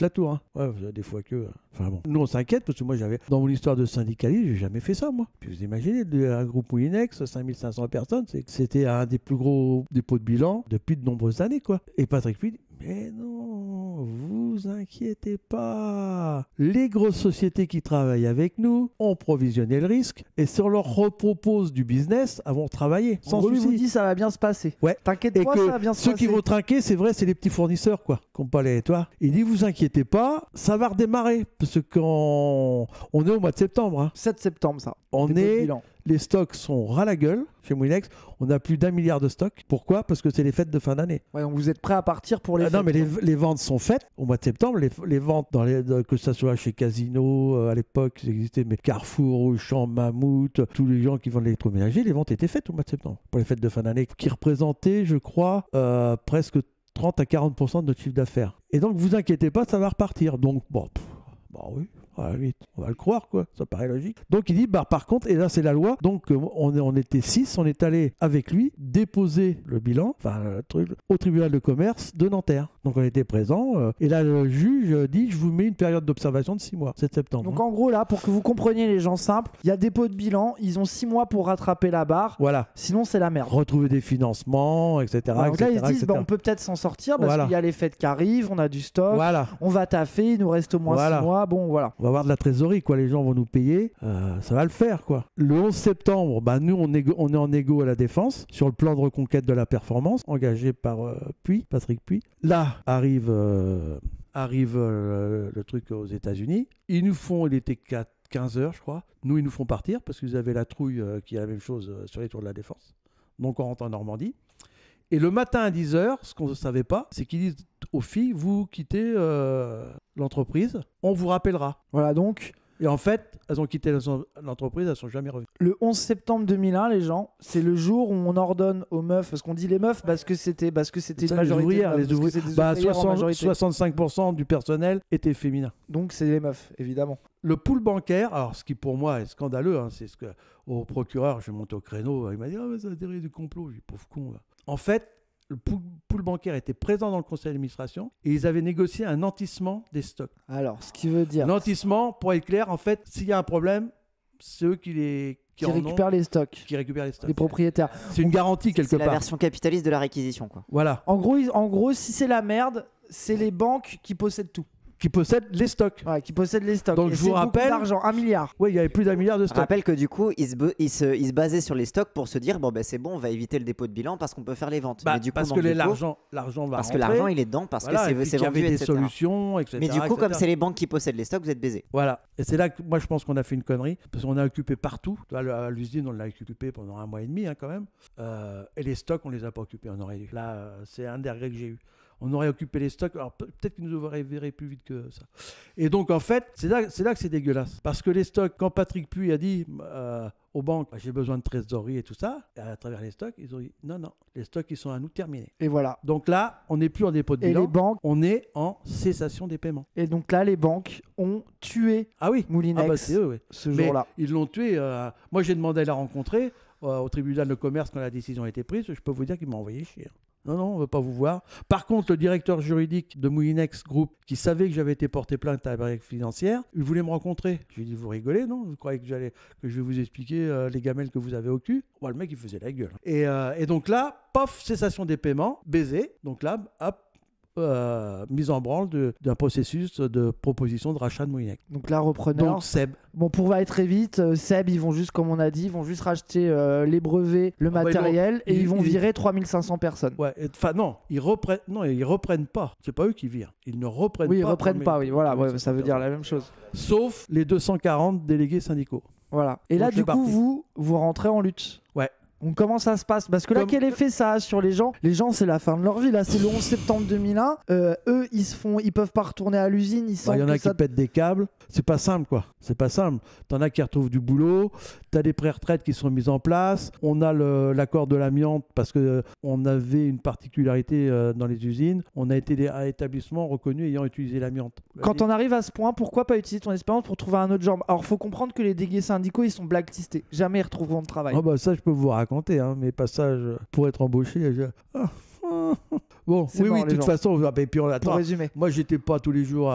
tour. Hein. Ouais, des fois que... Enfin bon. Nous, on s'inquiète parce que moi, dans mon histoire de syndicaliste, j'ai jamais fait ça, moi. Puis vous imaginez, un groupe Moulinex, 5500 personnes, c'était un des plus gros dépôts de bilan depuis de nombreuses années, quoi. Et Patrick Puy dit, mais non, vous inquiétez pas. Les grosses sociétés qui travaillent avec nous ont provisionné le risque et si on leur repropose du business, elles vont travailler. Sans souci. Il vous dit, ça va bien se passer. Ouais. T'inquiète pas, ça va bien se passer. Ceux qui vont trinquer, c'est vrai, c'est les petits fournisseurs, quoi. Qu'on pas les toi. Il dit, vous inquiétez pas, ça va redémarrer. Parce qu'on est au mois de septembre. Hein. 7 septembre, ça. Les stocks sont ras la gueule chez Moulinex. On a plus d'1 milliard de stocks. Pourquoi? Parce que c'est les fêtes de fin d'année. Ouais, donc vous êtes prêts à partir pour les fêtes. Non, mais les ventes sont faites au mois de septembre. Les ventes, que ce soit chez Casino, à l'époque, ça existait, mais Carrefour, Auchan, Mammouth, tous les gens qui vendent l'électroménager, les ventes étaient faites au mois de septembre pour les fêtes de fin d'année, qui représentaient, je crois, presque 30 à 40% de notre chiffre d'affaires. Et donc, vous inquiétez pas, ça va repartir. Donc, bon, oui. On va le croire, quoi. Ça paraît logique. Donc il dit, par contre, et là c'est la loi, donc on était 6, on est allé avec lui déposer le bilan, au tribunal de commerce de Nanterre. Donc on était présents, et là le juge dit, je vous mets une période d'observation de 6 mois, 7 septembre. Donc en gros là, pour que vous compreniez les gens simples, il y a dépôt de bilan, ils ont 6 mois pour rattraper la barre, voilà. Sinon c'est la merde. Retrouver des financements, etc. Donc là ils se disent, on peut peut-être s'en sortir, parce qu'il y a les fêtes qui arrivent, on a du stock, on va taffer, il nous reste au moins 6 mois, bon voilà. On va avoir de la trésorerie, quoi. Les gens vont nous payer, ça va le faire, quoi. Le 11 septembre, nous on est en égo à la Défense sur le plan de reconquête de la performance engagé par Patrick Puy. Là arrive le truc aux États-Unis. Il était 15 heures, je crois. Nous, ils nous font partir parce qu'ils avaient la trouille qui est la même chose sur les tours de la Défense. Donc on rentre en Normandie. Et le matin à 10h, ce qu'on ne savait pas, c'est qu'ils disent aux filles, vous quittez l'entreprise, on vous rappellera. Voilà donc. Et en fait, elles ont quitté l'entreprise, elles ne sont jamais revenues. Le 11 septembre 2001, les gens, c'est le jour où on ordonne aux meufs, parce qu'on dit les meufs parce que c'était une majorité. Les ouvrières. 65% du personnel était féminin. Donc c'est les meufs, évidemment. Le pool bancaire, alors ce qui pour moi est scandaleux, hein, c'est ce que au procureur, je vais monter au créneau, il m'a dit mais ça a théorie du complot, j'ai dit pauvre con. En fait, le pool bancaire était présent dans le conseil d'administration et ils avaient négocié un nantissement des stocks. Alors, ce qui veut dire... Nantissement, pour être clair, en fait, s'il y a un problème, c'est eux qui récupèrent les stocks. Qui récupèrent les stocks. Les propriétaires. C'est une garantie quelque part. C'est la version capitaliste de la réquisition, quoi. Voilà. En gros, si c'est la merde, c'est les banques qui possèdent tout. Qui possèdent les stocks. Ouais, qui possèdent les stocks. Donc et je vous rappelle, d'argent, 1 milliard. Oui, il y avait plus d'1 milliard de stocks. Je rappelle que du coup, ils se basaient sur les stocks pour se dire c'est bon, on va éviter le dépôt de bilan parce qu'on peut faire les ventes. Mais du coup, parce que l'argent va parce rentrer. que l'argent il est dedans, parce que c'est vendu, il y avait des etc. solutions, etc. Mais du coup, comme c'est les banques qui possèdent les stocks, vous êtes baisés. Voilà. Et c'est là que moi je pense qu'on a fait une connerie parce qu'on a occupé partout. À l'usine, on l'a occupé pendant 1 mois et demi quand même. Et les stocks, on les a pas occupés. On aurait dû. Là, c'est un des regrets que j'ai eu. on aurait occupé les stocks. Alors peut-être qu'ils nous auraient viré plus vite que ça. Et donc en fait, c'est là que c'est dégueulasse. Parce que les stocks, quand Patrick Puy a dit aux banques, j'ai besoin de trésorerie et tout ça, et à travers les stocks, ils ont dit non, les stocks ils sont à nous terminés. Et voilà. Donc là, on n'est plus en dépôt de Et bilan, les banques, on est en cessation des paiements. et donc là, les banques ont tué Moulinex c'est eux, oui. ce Mais jour-là. ils l'ont tué. Moi, j'ai demandé à la rencontrer au tribunal de commerce quand la décision a été prise. Je peux vous dire qu'il m'a envoyé chier. Non, on ne veut pas vous voir. Par contre, le directeur juridique de Moulinex Group, qui savait que j'avais été porté plainte à la barrière financière, il voulait me rencontrer. Je lui ai dit, vous rigolez, non? Vous croyez que je vais vous expliquer les gamelles que vous avez au cul? Le mec, il faisait la gueule. Et donc là, pof, cessation des paiements, baiser. Donc là, hop, mise en branle d'un processus de proposition de rachat de Moulinex. Donc là, repreneur. Donc Seb. Bon, pour aller très vite, Seb, ils vont juste, comme on a dit, ils vont juste racheter les brevets, le matériel, et ils vont virer 3500 personnes. Ouais, enfin non, ils reprennent pas. C'est pas eux qui virent. Ils ne reprennent pas. Oui, ils reprennent pas, oui, voilà, ça veut dire la même chose. Sauf les 240 délégués syndicaux. Voilà. Et là, du coup, vous rentrez en lutte. Ouais. Donc comment ça se passe? Parce que là, quel effet ça a sur les gens? Les gens, c'est la fin de leur vie. Là, c'est le 11 septembre 2001. Eux, ils peuvent pas retourner à l'usine. Il y en a qui pètent des câbles. C'est pas simple, quoi. C'est pas simple. T'en as qui retrouvent du boulot. T'as des pré-retraites qui sont mises en place. On a l'accord de l'amiante parce que on avait une particularité dans les usines. On a été un établissement reconnu ayant utilisé l'amiante. Quand on arrive à ce point, pourquoi pas utiliser ton expérience pour trouver un autre genre? Alors, faut comprendre que les délégués syndicaux, ils sont blacklistés. Jamais ils retrouveront de travail. Ça, je peux vous raconter. Mes passages pour être embauché. Bon, oui, de toute façon. Et puis, pour résumer. Moi, j'étais pas tous les jours,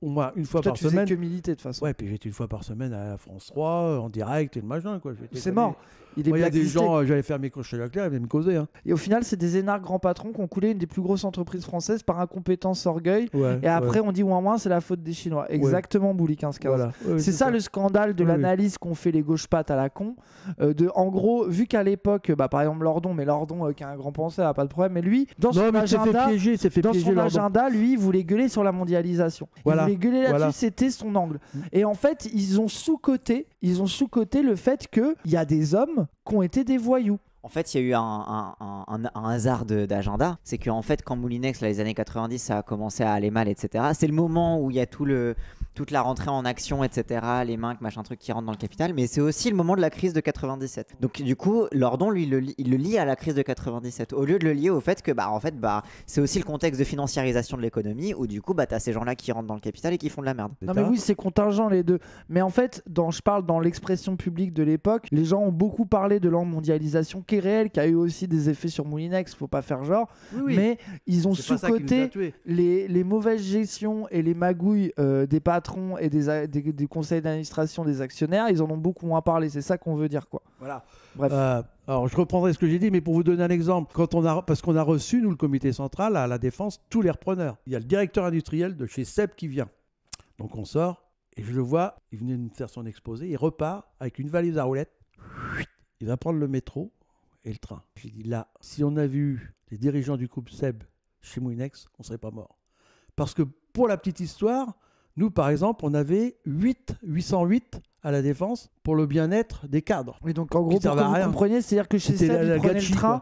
au moins une fois par semaine. Tu faisais que militer de toute façon. Ouais, puis j'étais une fois par semaine à France 3 en direct et le machin, quoi. C'est mort. Il y a des gens, j'allais faire mes courses chez Leclerc, ils venaient me causer. Et au final, c'est des énarques grands patrons qui ont coulé une des plus grosses entreprises françaises par incompétence, orgueil. Et après, on dit ouin, c'est la faute des Chinois. Exactement, Bouli 15-15. Voilà. C'est ça le scandale de l'analyse qu'ont fait les gauche-pattes à la con. En gros, vu qu'à l'époque, par exemple, Lordon, qui a un grand penseur, pas de problème, mais lui, dans son agenda, lui, il voulait gueuler sur la mondialisation. Il voulait gueuler là-dessus, c'était son angle. Et en fait, ils ont sous-coté le fait qu'il y a des hommes qui ont été des voyous. En fait, il y a eu un hasard d'agenda. C'est qu'en fait, quand Moulinex, là, les années 90, ça a commencé à aller mal, etc., c'est le moment où il y a toute la rentrée en action, etc., les mains, machin truc qui rentrent dans le capital, mais c'est aussi le moment de la crise de 97. Donc du coup, Lordon, lui, il le lie à la crise de 97, au lieu de le lier au fait que c'est aussi le contexte de financiarisation de l'économie, où du coup, t'as ces gens-là qui rentrent dans le capital et qui font de la merde. Non mais oui, c'est contingent les deux. Mais en fait, je parle dans l'expression publique de l'époque, les gens ont beaucoup parlé de l'mondialisation qui est réelle, qui a eu aussi des effets sur Moulinex, faut pas faire genre, mais ils ont sous-coté les mauvaises gestions et les magouilles des patrons et des conseils d'administration des actionnaires, ils en ont beaucoup moins parlé, c'est ça qu'on veut dire, quoi. Voilà. Bref. Alors je reprendrai ce que j'ai dit, mais pour vous donner un exemple, parce qu'on a reçu, nous, le comité central, à la Défense, tous les repreneurs. Il y a le directeur industriel de chez Seb qui vient. Donc on sort, et je le vois, il venait de me faire son exposé, il repart avec une valise à roulettes, il va prendre le métro et le train. J'ai dit là, si on avait eu les dirigeants du groupe Seb chez Moulinex, on ne serait pas mort. Parce que pour la petite histoire, nous, par exemple, on avait 808 à la Défense pour le bien-être des cadres. Oui, donc en gros, pour que vous compreniez, c'est-à-dire que chez Seb, ils prenaient le train.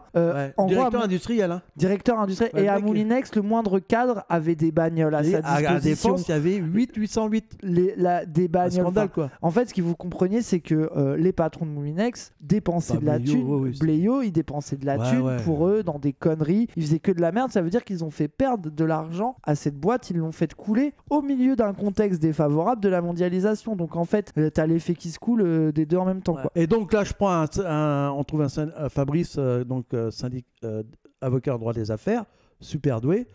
Directeur industriel. Directeur industriel. Et à Moulinex, le moindre cadre avait des bagnoles à sa disposition. À la Défense, il y avait 808. Des bagnoles. Un scandale, quoi. En fait, ce qu'il vous compreniez, c'est que les patrons de Moulinex dépensaient de la thune. Bléo, ils dépensaient de la thune pour eux dans des conneries. Ils faisaient que de la merde. Ça veut dire qu'ils ont fait perdre de l'argent à cette boîte. Ils l'ont fait couler au milieu d'un contexte défavorable de la mondialisation. Donc en fait, t'as l'effet qui se coule des deux en même temps. Quoi. Et donc là, je prends on trouve Fabrice, avocat en droit des affaires, super doué.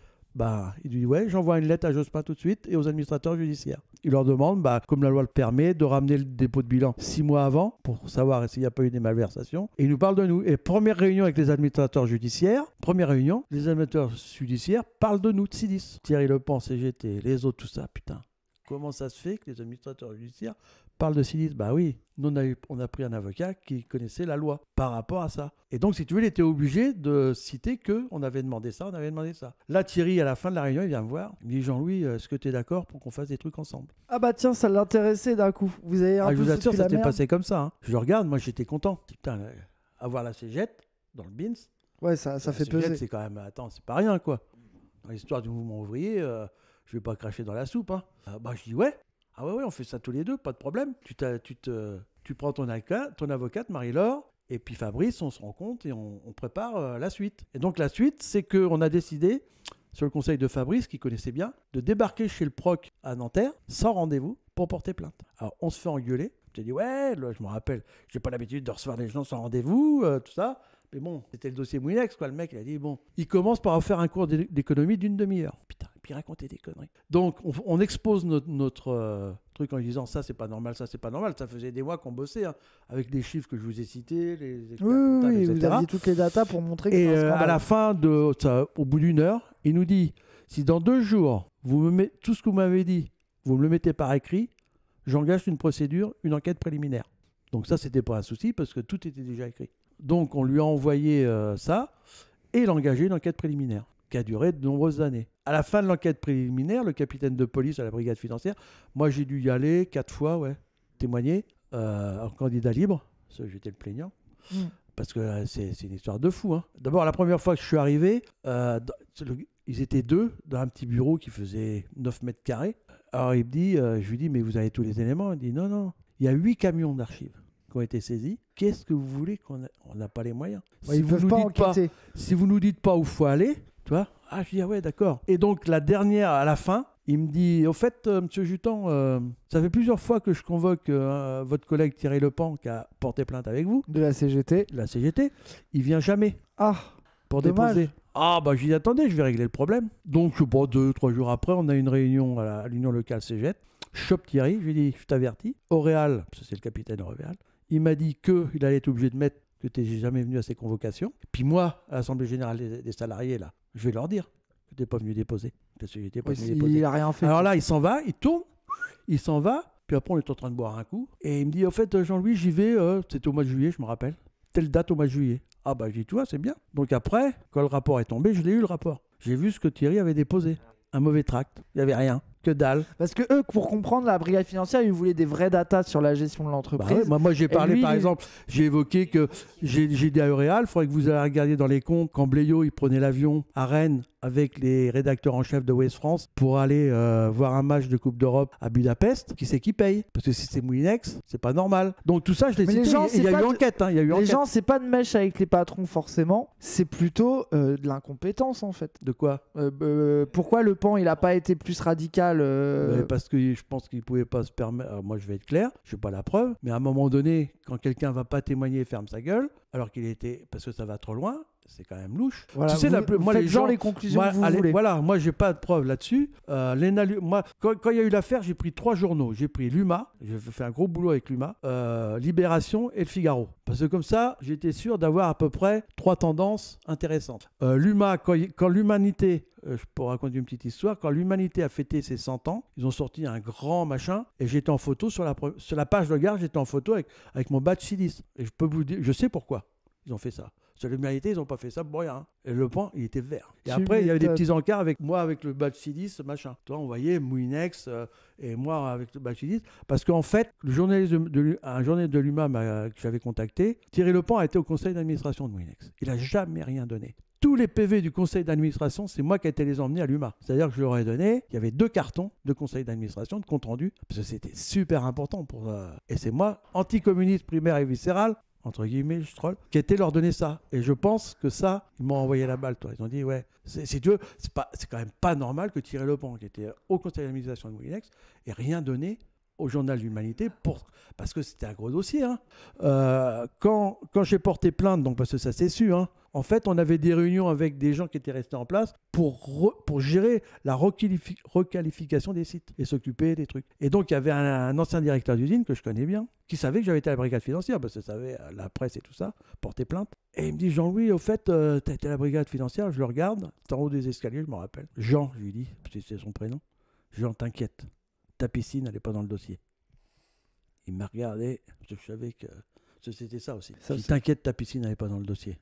Il dit j'envoie une lettre à Jospin tout de suite et aux administrateurs judiciaires. Il leur demande, comme la loi le permet, de ramener le dépôt de bilan 6 mois avant pour savoir s'il n'y a pas eu des malversations. Et il nous parle de nous. Et première réunion avec les administrateurs judiciaires, les administrateurs judiciaires parlent de nous, de Sidis. Thierry Lepens, CGT, les autres, tout ça, putain. Comment ça se fait que les administrateurs judiciaires parlent de Sidis? Oui, nous on a pris un avocat qui connaissait la loi par rapport à ça. Et donc, si tu veux, il était obligé de citer qu'on avait demandé ça, Là, Thierry, à la fin de la réunion, il vient me voir. Il me dit, Jean-Louis, est-ce que tu es d'accord pour qu'on fasse des trucs ensemble? Ah bah tiens, ça l'intéressait d'un coup. Vous avez un peu je vous assure, ça s'est passé comme ça. Je le regarde, moi j'étais content. Putain, avoir la cégette dans le BINS. Ouais, ça fait peser. C'est quand même, c'est pas rien, quoi. dans l'histoire du mouvement ouvrier, je vais pas cracher dans la soupe. Hein. Je dis ouais. Ah ouais, on fait ça tous les deux, pas de problème. Tu prends ton avocate, Marie-Laure, et puis Fabrice, on se rencontre et on prépare la suite. Et donc la suite, c'est qu'on a décidé, sur le conseil de Fabrice, qui connaissait bien, de débarquer chez le proc à Nanterre, sans rendez-vous, pour porter plainte. Alors on se fait engueuler. Je dis ouais, là, je me rappelle, j'ai pas l'habitude de recevoir des gens sans rendez-vous, tout ça. Mais bon, c'était le dossier Moulinex, quoi. Le mec, il a dit bon, il commence par faire un cours d'économie d'une demi-heure. Putain, et puis raconter des conneries. Donc, on expose notre truc en lui disant ça, c'est pas normal, ça, c'est pas normal. Ça faisait des mois qu'on bossait, hein, avec les chiffres que je vous ai cités, les experts comptables, etc. Vous aviez toutes les datas pour montrer que et c'est un scandale. à la fin de ça, au bout d'une heure, il nous dit si dans 2 jours, tout ce que vous m'avez dit, vous me le mettez par écrit, j'engage une procédure, une enquête préliminaire. Donc ça, c'était pas un souci parce que tout était déjà écrit. Donc on lui a envoyé ça et il a engagé une enquête préliminaire qui a duré de nombreuses années. À la fin de l'enquête préliminaire, le capitaine de police à la brigade financière, moi j'ai dû y aller 4 fois, témoigner en candidat libre, parce que j'étais le plaignant, parce que c'est une histoire de fou. Hein. D'abord, la première fois que je suis arrivé, ils étaient 2 dans un petit bureau qui faisait 9 mètres carrés. Alors il me dit, je lui dis, mais vous avez tous les éléments? Il dit, non, il y a 8 camions d'archives qui ont été saisis. Qu'est-ce que vous voulez qu'on n'a pas les moyens? Ils ne peuvent pas enquêter. Si vous nous dites pas où il faut aller, tu vois, je dis, ah ouais, d'accord. Et donc, la dernière, à la fin, il me dit, au fait, monsieur Jutan, ça fait plusieurs fois que je convoque votre collègue Thierry Lepan qui a porté plainte avec vous. De la CGT. La CGT. Il vient jamais. Pour dommage. déposer. Je lui dis, attendez, je vais régler le problème. Donc, je sais pas, 2-3 jours après, on a une réunion à l'union locale CGT. Je chope Thierry, je lui dis, je t'avertis. Auréal, c'est le capitaine Auréal, il m'a dit qu'il allait être obligé de mettre que tu n'es jamais venu à ces convocations. Puis moi, à l'Assemblée Générale des salariés, là, je vais leur dire que tu n'es pas venu déposer. Il n'a rien fait. Alors là, il s'en va, il tourne, il s'en va. Puis après, on est en train de boire un coup. Et il me dit, au fait, Jean-Louis, j'y vais. C'était au mois de juillet, je me rappelle. Telle date au mois de juillet. Je dis, tu vois, c'est bien. Donc après, quand le rapport est tombé, je l'ai eu, le rapport. J'ai vu ce que Thierry avait déposé. Un mauvais tract. Il n'y avait rien. Que dalle. Parce que eux, pour comprendre, la brigade financière, ils voulaient des vraies datas sur la gestion de l'entreprise. Moi, j'ai parlé, par exemple, j'ai évoqué que j'ai dit à Auréal, il faudrait que vous alliez regarder dans les comptes quand Bléot, il prenait l'avion à Rennes avec les rédacteurs en chef de Ouest France pour aller voir un match de Coupe d'Europe à Budapest, qui c'est qui paye? Parce que si c'est Moulinex, c'est pas normal. Donc tout ça, je l'ai cité. Il y a eu enquête. Les gens, c'est pas de mèche avec les patrons forcément, c'est plutôt de l'incompétence en fait. De quoi? Pourquoi Le Pen, il a pas été plus radical? Parce que je pense qu'il pouvait pas se permettre. Alors moi, je vais être clair, je n'ai pas la preuve, mais à un moment donné, quand quelqu'un va pas témoigner et ferme sa gueule, alors qu'il était, parce que ça va trop loin, c'est quand même louche. Voilà, tu sais, moi, les gens, les conclusions que vous voulez. Voilà, moi, j'ai pas de preuve là-dessus. Moi, quand il y a eu l'affaire, j'ai pris 3 journaux. J'ai pris l'UMA, j'ai fait un gros boulot avec l'UMA, Libération et le Figaro. Parce que comme ça, j'étais sûr d'avoir à peu près 3 tendances intéressantes. L'UMA, quand l'humanité, je peux raconter une petite histoire, quand l'humanité a fêté ses 100 ans, ils ont sorti un grand machin, et j'étais en photo sur la page de Gare, j'étais en photo avec mon badge Silis. Et je peux vous dire, je sais pourquoi ils ont fait ça. Sur l'humanité, ils n'ont pas fait ça pour rien. Et Le Pen, il était vert. Et après, il y avait des petits encarts avec moi, avec le badge Silis, machin. Toi, on voyait Moulinex et moi avec le badge Silis. Parce qu'en fait, un journaliste de l'UMA que j'avais contacté, Thierry Le Pen a été au conseil d'administration de Moulinex. Il n'a jamais rien donné. Tous les PV du conseil d'administration, c'est moi qui ai été les emmener à l'UMA. C'est-à-dire que je leur ai donné, il y avait 2 cartons de conseil d'administration, de compte rendu, parce que c'était super important pour... Et c'est moi, anticommuniste primaire et viscéral, entre guillemets, je troll, qui était leur donner ça. Et je pense que ça, ils m'ont envoyé la balle, toi. Ils ont dit, ouais, si tu veux, c'est quand même pas normal que Thierry Le Pen, qui était au conseil d'administration de Moulinex, ait rien donné au journal de l'Humanité parce que c'était un gros dossier. Hein. Quand j'ai porté plainte, donc parce que ça s'est su, hein, en fait, on avait des réunions avec des gens qui étaient restés en place pour gérer la requalification des sites et s'occuper des trucs. Et donc, il y avait un ancien directeur d'usine que je connais bien, qui savait que j'avais été à la brigade financière, parce que ça savait la presse et tout ça, porter plainte. Et il me dit, Jean-Louis, au fait, t'as été à la brigade financière, je le regarde, c'est en haut des escaliers, je me rappelle. Jean, je lui dis, c'est son prénom. Jean, t'inquiète, ta piscine, elle n'est pas dans le dossier. Il m'a regardé, parce que je savais que c'était ça aussi. T'inquiète, ta piscine, elle n'est pas dans le dossier.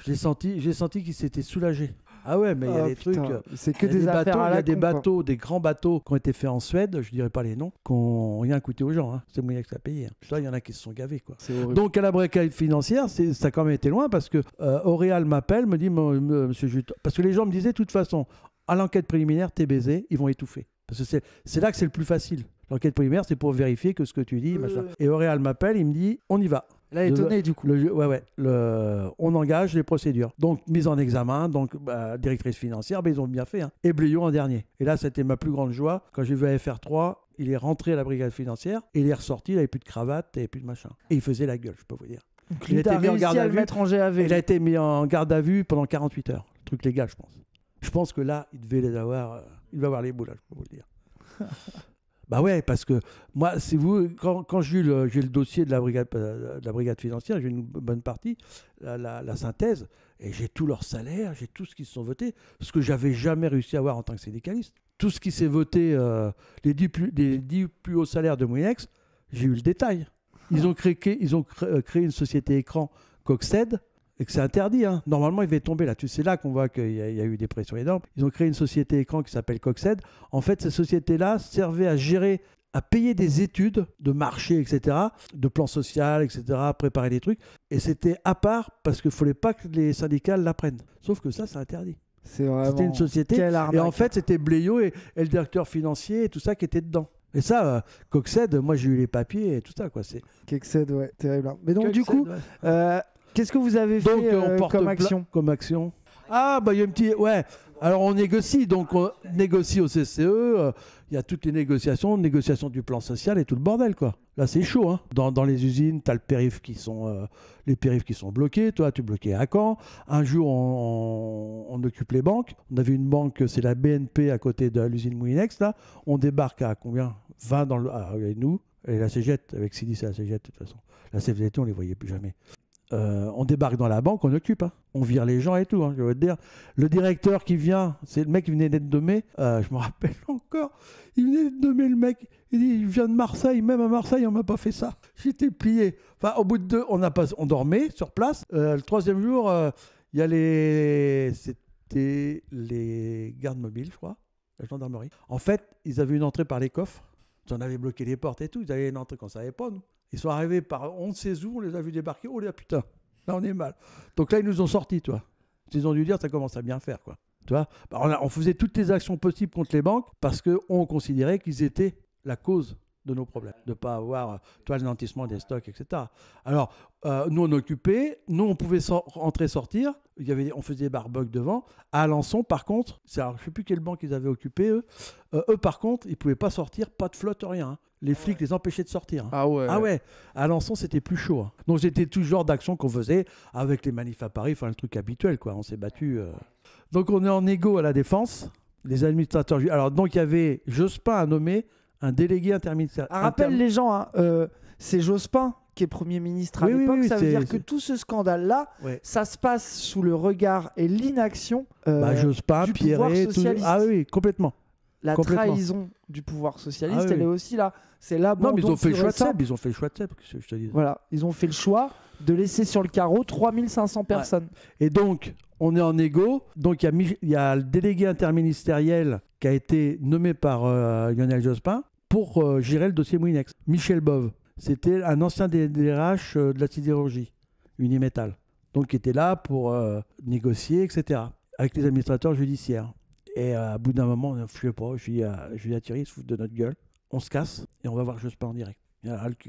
J'ai senti qu'il s'était soulagé. Ah ouais, mais il y a des trucs. C'est que Il y a des affaires bateaux, à il y la a des con, quoi. bateaux, des grands bateaux qui ont été faits en Suède, je dirais pas les noms, qui n'ont rien coûté aux gens. Hein. C'est Moulinex qui a payé. Hein. Ça, il y en a qui se sont gavés. Quoi. C'est horrible. Donc à la brigade financière, ça a quand même été loin parce que Auréal m'appelle, me dit Monsieur Juton, parce que les gens me disaient de toute façon, à l'enquête préliminaire, t'es baisé, ils vont étouffer. Parce que c'est là que c'est le plus facile. L'enquête primaire, c'est pour vérifier que ce que tu dis, machin. Et Auréal m'appelle, il me dit, on y va. Là, étonné, du coup. On engage les procédures. Donc, mise en examen, donc directrice financière, ils ont bien fait. Hein. Et Bléau en dernier. Et là, c'était ma plus grande joie. Quand j'ai vu à FR3, il est rentré à la brigade financière, et il est ressorti, il n'avait plus de cravate, il n'avait plus de machin. Et il faisait la gueule, je peux vous dire. Donc, Il a été mis en garde à vue. mettre en GAV. Il a été mis en garde à vue pendant 48 heures. Truc légal, je pense. Je pense que là, il devait les avoir. Il va avoir les boules, je peux vous le dire. Bah ouais, parce que moi, c'est vous, quand j'ai le dossier de la brigade financière, j'ai une bonne partie, la synthèse, et j'ai tout leur salaire, j'ai tout ce qu'ils se sont votés, ce que j'avais jamais réussi à avoir en tant que syndicaliste. Tout ce qui s'est voté, les 10 plus hauts salaires de Moulinex, j'ai eu le détail. Ils ont créé une société écran Coxed, et que c'est interdit. Hein. Normalement, il devait tomber là. C'est là qu'on voit qu'il y a eu des pressions énormes. Ils ont créé une société écran qui s'appelle Coxed. En fait, cette société-là servait à gérer, à payer des études de marché, etc., de plan social, etc., préparer des trucs. Et c'était à part parce qu'il ne fallait pas que les syndicats l'apprennent. Sauf que ça, c'est interdit. C'était une société. Et en fait, c'était Bléau et le directeur financier et tout ça qui était dedans. Et ça, Coxed, moi, j'ai eu les papiers et tout ça. Coxed, ouais, terrible. Hein. Mais donc, du coup... qu'est-ce que vous avez fait comme action Ah, bah il y a un petit... Ouais, alors on négocie. Donc on négocie au CCE. Il y a toutes les négociations du plan social et tout le bordel, quoi. Là, c'est chaud. Hein. Dans les usines, tu as les périphes qui sont bloqués. Toi, tu es bloqué à Caen. Un jour, on occupe les banques. On avait une banque, c'est la BNP à côté de l'usine Moulinex. Là. On débarque à combien 20 dans le... Ah, et nous, et la CGT, avec Sidi, c'est la CGT de toute façon. La CFDT, on ne les voyait plus jamais. On débarque dans la banque, on occupe. Hein. On vire les gens et tout. Hein, je veux te dire. Le directeur qui vient, c'est le mec qui venait d'être nommé. Je me rappelle encore. Il venait d'être nommé, le mec. Il dit, je viens de Marseille. Même à Marseille, on m'a pas fait ça. J'étais plié. Enfin, au bout de 2, on dormait sur place. Le 3e jour, il y a c'était les gardes mobiles, je crois, la gendarmerie. En fait, ils avaient une entrée par les coffres. Ils en avaient bloqué les portes et tout. Ils avaient une entrée qu'on ne savait pas, nous. Ils sont arrivés par on ne sait où, on les a vus débarquer. Oh là putain, là on est mal. Donc là ils nous ont sortis, toi. Ils ont dû dire ça commence à bien faire, quoi. Tu vois, on faisait toutes les actions possibles contre les banques parce qu'on considérait qu'ils étaient la cause de nos problèmes, de ne pas avoir l'alentissement des stocks, etc. Alors, nous on occupait, nous on pouvait rentrer, sortir, on faisait des barbecues devant. À Alençon, par contre, alors, je ne sais plus quelle banque ils avaient occupé, eux par contre, ils ne pouvaient pas sortir, pas de flotte, rien. Hein. Les flics les empêchaient de sortir. Hein. Ah ouais. Ah ouais. À Alençon, c'était plus chaud. Hein. Donc c'était tout genre d'action qu'on faisait avec les manifs à Paris, enfin le truc habituel, quoi. On s'est battu. Donc on est en égo à la Défense, les administrateurs. Alors donc il y avait Jospin à nommer un délégué interministériel. Rappelle les gens, hein, c'est Jospin qui est Premier ministre à l'époque. Ça veut dire que tout ce scandale-là, ça se passe sous le regard et l'inaction Jospin, du Pierret, pouvoir socialiste. Ah oui, complètement. La trahison du pouvoir socialiste, elle est aussi là. C'est là. Non, mais ils ont fait le choix de Seb. Ils ont fait le choix de Seb, je te dis. Voilà, ils ont fait le choix de laisser sur le carreau 3500 personnes. Et donc, on est en égo. Donc, il y a le délégué interministériel qui a été nommé par Lionel Jospin pour gérer le dossier Moulinex. Michel Bove, c'était un ancien DRH de la sidérurgie, Unimétal. Donc, qui était là pour négocier, etc. Avec les administrateurs judiciaires. Et à bout d'un moment, je sais pas, je dis à Thierry, il se fout de notre gueule. On se casse et on va voir Jospin en direct.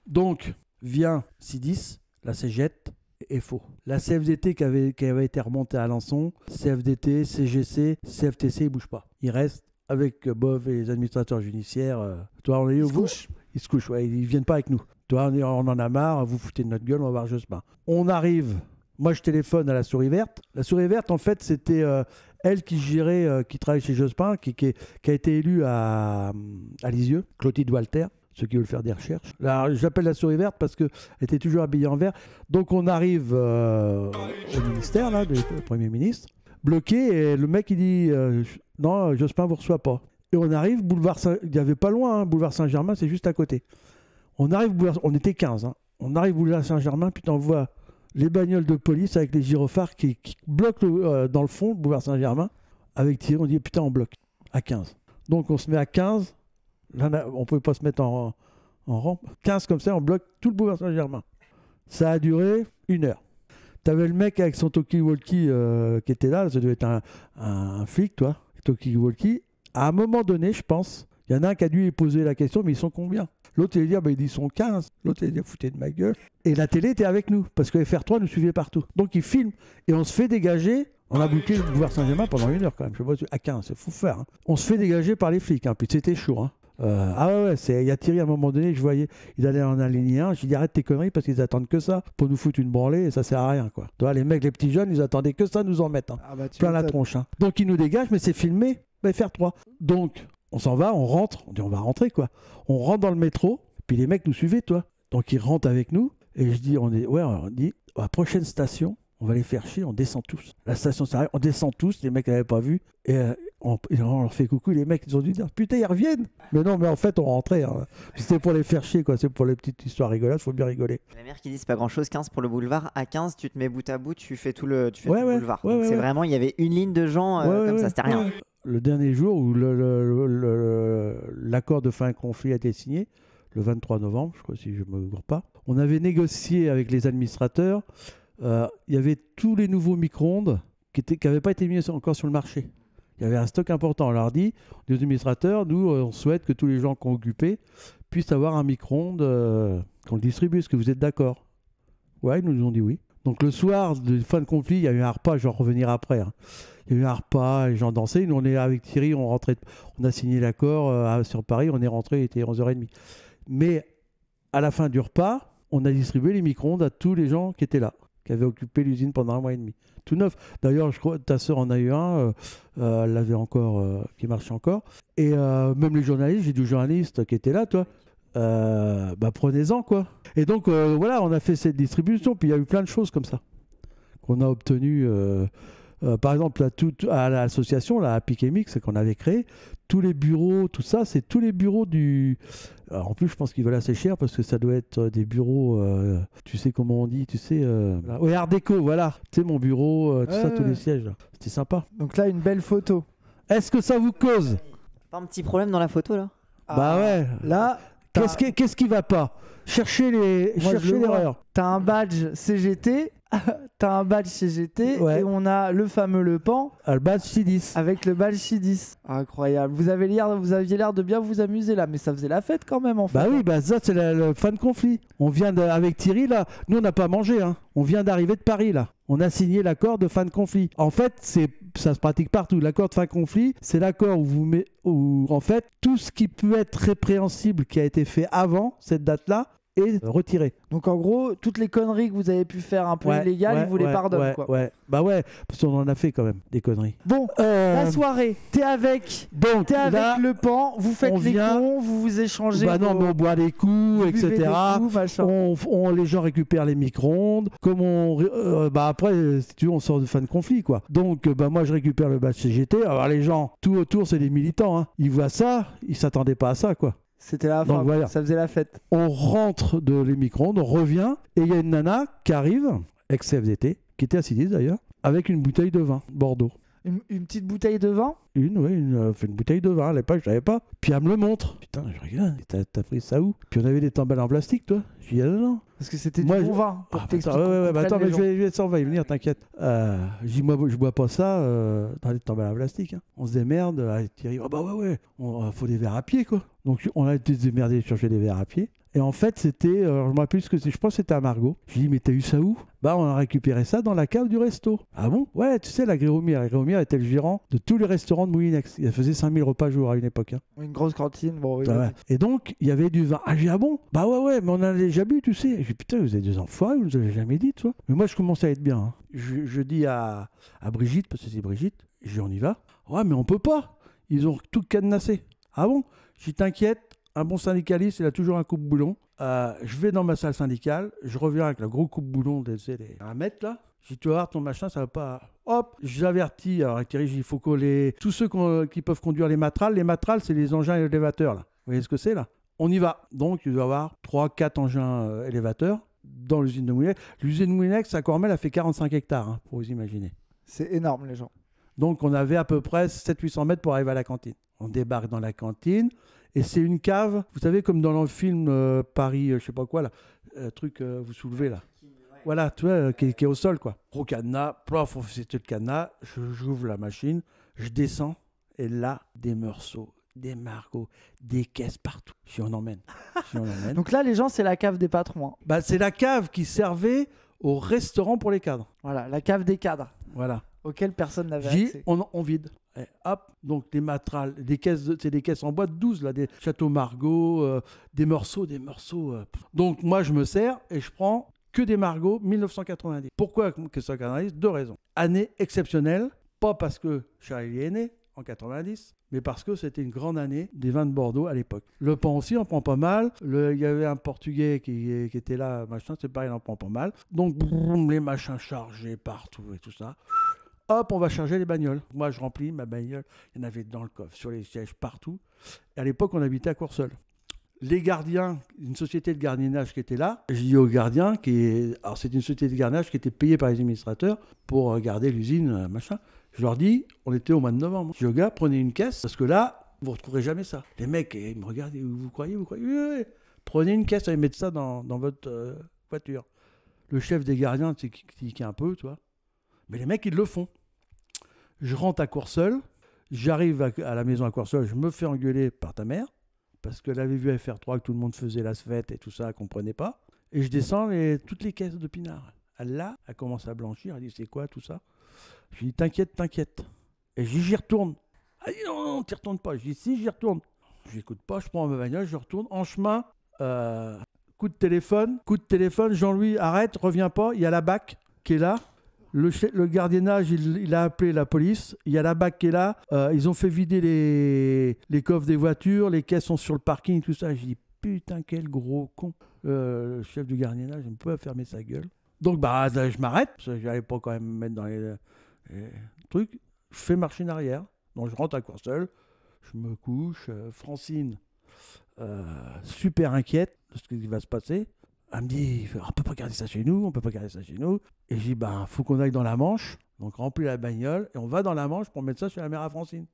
Donc, vient Sidis, la CGT est faux. La CFDT qui avait été remontée à Alençon, CFDT, CGC, CFTC, ils ne bougent pas. Ils restent avec Bov et les administrateurs judiciaires. Toi, ils se couchent, ouais, ils ne viennent pas avec nous. Toi, on en a marre, vous foutez de notre gueule, on va voir Jospin. On arrive, moi je téléphone à la Souris Verte. La Souris Verte, en fait, c'était... elle qui gérait, qui travaille chez Jospin, qui a été élue à Lisieux, Clotilde Walter, ceux qui veulent faire des recherches. Alors, j'appelle la Souris Verte parce qu'elle était toujours habillée en vert. Donc on arrive au ministère, là, du Premier ministre, bloqué, et le mec il dit non, Jospin ne vous reçoit pas. Et on arrive, il n'y avait pas loin, hein, boulevard Saint-Germain, c'est juste à côté. On arrive, on était 15, hein. On arrive boulevard Saint-Germain, putain, on voit les bagnoles de police avec les gyrophares qui bloquent dans le fond, le boulevard Saint-Germain. avec Thierry, on dit putain, on bloque à 15. Donc on se met à 15. Là, on ne pouvait pas se mettre en rang. 15 comme ça, on bloque tout le boulevard Saint-Germain. Ça a duré 1 heure. T'avais le mec avec son talkie-walkie qui était là, ça devait être un flic, toi, talkie-walkie. À un moment donné, je pense, il y en a un qui a dû lui poser la question, mais ils sont combien? L'autre, il allait dire, bah, ils sont 15. L'autre, il allait dire, foutez de ma gueule. Et la télé était avec nous, parce que FR3 nous suivait partout. Donc, ils filment, et on se fait dégager. On a bouclé le boulevard Saint-Germain pendant 1 heure, quand même. Je sais pas, à 15, c'est fou faire. Hein. On se fait dégager par les flics, hein. Puis c'était chaud. Hein. Ah ouais, il y a Thierry, à un moment donné, je voyais, il allait en aligner un. J'ai dit, arrête tes conneries, parce qu'ils attendent que ça pour nous foutre une branlée, et ça sert à rien, quoi. Toi, les mecs, les petits jeunes, ils attendaient que ça nous en mettre. Hein. Ah bah, plein la tronche. Hein. Donc, ils nous dégagent, mais c'est filmé, FR3. Donc, on s'en va, on rentre. On dit, on va rentrer, quoi. On rentre dans le métro, puis les mecs nous suivaient, toi. Donc, ils rentrent avec nous, et je dis, on dit, à la prochaine station, on va les faire chier, on descend tous. La station s'arrête, on descend tous, les mecs n'avaient pas vu. Et on leur fait coucou, les mecs ils ont dû dire putain ils reviennent. Mais non, mais en fait on rentrait. Hein. C'était pour les faire chier, quoi. C'est pour les petites histoires rigolotes, faut bien rigoler. La mère qui dit c'est pas grand chose, 15 pour le boulevard. À 15, tu te mets bout à bout, tu fais tout le boulevard. Donc c'est vraiment, il y avait une ligne de gens comme ça, c'était rien. Le dernier jour où l'accord de fin de conflit a été signé, le 23 novembre, je crois si je ne me gourre pas, on avait négocié avec les administrateurs. Il y avait tous les nouveaux micro-ondes qui n'avaient pas été mis encore sur le marché. Il y avait un stock important. On leur dit, les administrateurs, nous, on souhaite que tous les gens qui ont occupé puissent avoir un micro-ondes qu'on le distribue. Est-ce que vous êtes d'accord? Ouais, ils nous ont dit oui. Donc le soir de fin de conflit, il y a eu un repas, je vais en revenir après. Hein. Il y a eu un repas, les gens dansaient. Nous, on est avec Thierry, on a signé l'accord sur Paris, on est rentré, il était 11h30. Mais à la fin du repas, on a distribué les micro-ondes à tous les gens qui étaient là, qui avait occupé l'usine pendant 1 mois et demi. Tout neuf. D'ailleurs, je crois que ta sœur en a eu un, elle l'avait encore, qui marchait encore. Et même les journalistes, j'ai des journalistes qui étaient là, toi, prenez-en, quoi. Et donc, voilà, on a fait cette distribution, puis il y a eu plein de choses comme ça qu'on a obtenues. Par exemple, à l'association, à Pique & Mix, qu'on avait créé, tous les bureaux, tout ça, c'est tous les bureaux du... Alors, en plus, je pense qu'ils veulent assez cher parce que ça doit être des bureaux, tu sais comment on dit, tu sais... Oui, Art déco, voilà. Tu sais, mon bureau, tout ça, tous les sièges. Là. C'était sympa. Donc là, une belle photo. Est-ce que ça vous cause? Pas un petit problème dans la photo, là? Bah ouais. Là... Qu'est-ce qui va pas? Cherchez l'erreur. T'as un badge CGT... T'as un badge CGT et on a le fameux Le Pan. Le badge C10. Avec le badge C10. Incroyable. Vous aviez l'air de bien vous amuser là, mais ça faisait la fête quand même en fait. Bah oui, ça c'est le fin de conflit. On vient avec Thierry là, nous on n'a pas mangé. Hein. On vient d'arriver de Paris là. On a signé l'accord de fin de conflit. En fait, ça se pratique partout. L'accord de fin de conflit, c'est l'accord où en fait tout ce qui peut être répréhensible qui a été fait avant cette date-là est retiré. Donc en gros, toutes les conneries que vous avez pu faire un peu illégales, ils vous les pardonnent. Ouais. Bah ouais, parce qu'on en a fait quand même des conneries. Bon, la soirée, t'es avec Le Pan, vous faites les cons, vous vous échangez. Bah non, mais on boit des coups, etc. Les gens récupèrent les micro-ondes. Après, si tu veux, on sort de fin de conflit, quoi. Donc, moi, je récupère le badge CGT. Alors les gens, tout autour, c'est des militants. Hein. Ils voient ça, ils s'attendaient pas à ça, quoi. C'était la fin, voilà. Ça faisait la fête. On rentre de les micro-ondes, on revient, et il y a une nana qui arrive, ex-CFDT, qui était assise d'ailleurs, avec une bouteille de vin, Bordeaux. Une petite bouteille de vin? Une bouteille de vin, à l'époque, je savais pas. Puis elle me le montre. Putain, je regarde, t'as pris ça où? Puis on avait des tambales en plastique, toi. Je dis, ah non. Parce que c'était du bon vin. Attends, mais on va y venir, t'inquiète. Je dis, moi, je bois pas ça dans les tambales en plastique. Hein. On se démerde. Thierry, faut des verres à pied, quoi. Donc on a été démerdés de chercher des verres à pied. Et en fait, c'était, je me rappelle ce que c'est, je pense que c'était à Margot. Je dis, mais t'as eu ça où? Bah, on a récupéré ça dans la cave du resto. Ah bon? Ouais, tu sais, la Gréromire. La Gréromire était le gérant de tous les restaurants de Moulinex. Il faisait 5000 repas jour à une époque. Hein. Une grosse cantine, bon. Oui, ouais. Et donc, il y avait du vin. Ah, j'ai dit, ah bon? Bah ouais, mais on en a déjà bu, tu sais. J'ai dit, putain, vous êtes des enfoirés, vous nous avez jamais dit, toi. Mais moi, je commençais à être bien. Hein. Je dis à Brigitte, parce que c'est Brigitte, je dis, on y va. Ouais, mais on peut pas. Ils ont tout cadenassé. Ah bon? Je dis, t'inquiète. Un bon syndicaliste, il a toujours un coupe-boulon. Je vais dans ma salle syndicale, je reviens avec le gros coupe-boulon de 1 mètre là. Je dis, tu vas voir, ton machin, ça va pas. Hop, j'avertis. Alors, Thierry, il faut coller tous ceux qui peuvent conduire les matrales. Les matrales, c'est les engins élévateurs là. Vous voyez ce que c'est là? On y va. Donc, il doit y avoir 3-4 engins élévateurs dans l'usine de Moulinex. L'usine de Moulinex, à Cormel, a fait 45 hectares, hein, pour vous imaginer. C'est énorme, les gens. Donc on avait à peu près 700-800 mètres pour arriver à la cantine. On débarque dans la cantine et c'est une cave, vous savez, comme dans le film Paris, je sais pas quoi, là, vous soulevez là. Voilà, tu vois, qui est au sol, quoi. Gros cadenas, plof, on fait le cadenas, j'ouvre la machine, je descends, et là, des meursault, des margots, des caisses partout. Si on emmène. Donc là, les gens, c'est la cave des patrons. Hein. Bah, c'est la cave qui servait au restaurant pour les cadres. Voilà, la cave des cadres. Voilà. Auquel personne n'avait accès. On vide. Et hop, donc des matrales, c'est des caisses en bois de 12, là, des châteaux Margaux, des morceaux. Donc moi, je me sers et je prends que des Margaux 1990. Pourquoi 1990 ? 2 raisons. Année exceptionnelle, pas parce que Charlie est né en 90, mais parce que c'était une grande année des vins de Bordeaux à l'époque. Le pain aussi, on prend pas mal. Il y avait un Portugais qui était là, machin, c'est pareil, on en prend pas mal. Donc, les machins chargés partout et tout ça. Hop, on va charger les bagnoles. Moi, je remplis ma bagnole. Il y en avait dans le coffre, sur les sièges, partout. Et à l'époque, on habitait à Courseulles. Les gardiens, une société de gardiennage qui était là, je dis aux gardiens, alors c'est une société de gardiennage qui était payée par les administrateurs pour garder l'usine, machin. Je leur dis, on était au mois de novembre. Je dis aux gars, prenez une caisse, parce que là, vous ne retrouverez jamais ça. Les mecs, ils me regardent, vous croyez oui. Prenez une caisse et mettez ça dans votre voiture. Le chef des gardiens, c'est qui est un peu, tu vois. Mais les mecs, ils le font. Je rentre à Courseulles, j'arrive à la maison à Courseulles, je me fais engueuler par ta mère, parce qu'elle avait vu FR3 que tout le monde faisait la fête et tout ça, elle ne comprenait pas. Et je descends toutes les caisses de pinard. Elle commence à blanchir, elle dit c'est quoi tout ça ? Je lui dis t'inquiète. Et j'y retourne. Elle dit non, t'y retournes pas. Je dis si, j'y retourne. Je n'écoute pas, je prends ma bagnole, je retourne. En chemin, coup de téléphone, Jean-Louis, arrête, reviens pas, il y a la BAC qui est là. Le gardiennage, il a appelé la police. Il y a la BAC qui est là. Ils ont fait vider les coffres des voitures. Les caisses sont sur le parking, tout ça. Je dis, putain, quel gros con. Le chef du gardiennage, il ne peut pas fermer sa gueule. Donc, je m'arrête. Parce que je n'allais pas quand même me mettre dans les trucs. Je fais marche en arrière. Donc, je rentre à Courseulles. Je me couche. Francine, super inquiète de ce qui va se passer. Elle me dit, on peut pas garder ça chez nous. Et je dis, faut qu'on aille dans la Manche. Donc, remplis la bagnole et on va dans la Manche pour mettre ça chez la mère à Francine.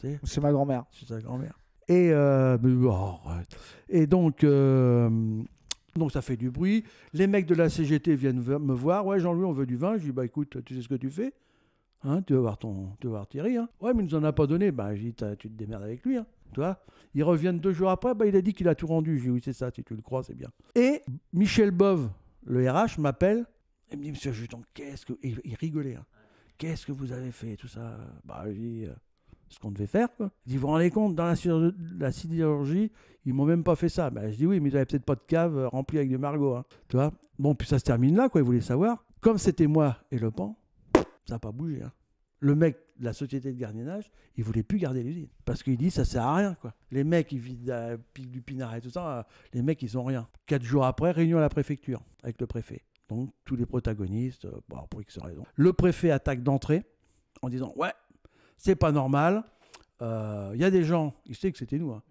C'est ma grand-mère. C'est sa grand-mère. Et, donc, ça fait du bruit. Les mecs de la CGT viennent me voir. Ouais, Jean-Louis, on veut du vin. Je dis, écoute, tu sais ce que tu fais ? Hein, tu vas voir Thierry. Hein. Ouais, mais il nous en a pas donné. Je dis, tu te démerdes avec lui. Hein. Tu vois, ils reviennent 2 jours après, il a dit qu'il a tout rendu. Je dis oui, c'est ça, si tu le crois, c'est bien. Et Michel Bove, le RH, m'appelle. Il me dit, monsieur Juton, il rigolait. Hein. Qu'est-ce que vous avez fait, tout ça ? Je dis, ce qu'on devait faire, quoi. Il dit, vous vous rendez compte, dans la sidérurgie, ils m'ont même pas fait ça. Je dis oui, mais ils n'avaient peut-être pas de cave remplie avec du Margaux. Hein. Tu vois ? Bon, puis ça se termine là, quoi. Ils voulaient savoir. Comme c'était moi et Le Pan, ça n'a pas bougé. Hein. Le mec de la société de gardiennage, il voulait plus garder l'usine. Parce qu'il dit, ça sert à rien, quoi. Les mecs, ils piquent du pinard et tout ça, les mecs, ils ont rien. 4 jours après, réunion à la préfecture avec le préfet. Donc, tous les protagonistes, pour X raison. Le préfet attaque d'entrée en disant, ouais, c'est pas normal. Il y a des gens, il sait que c'était nous, hein.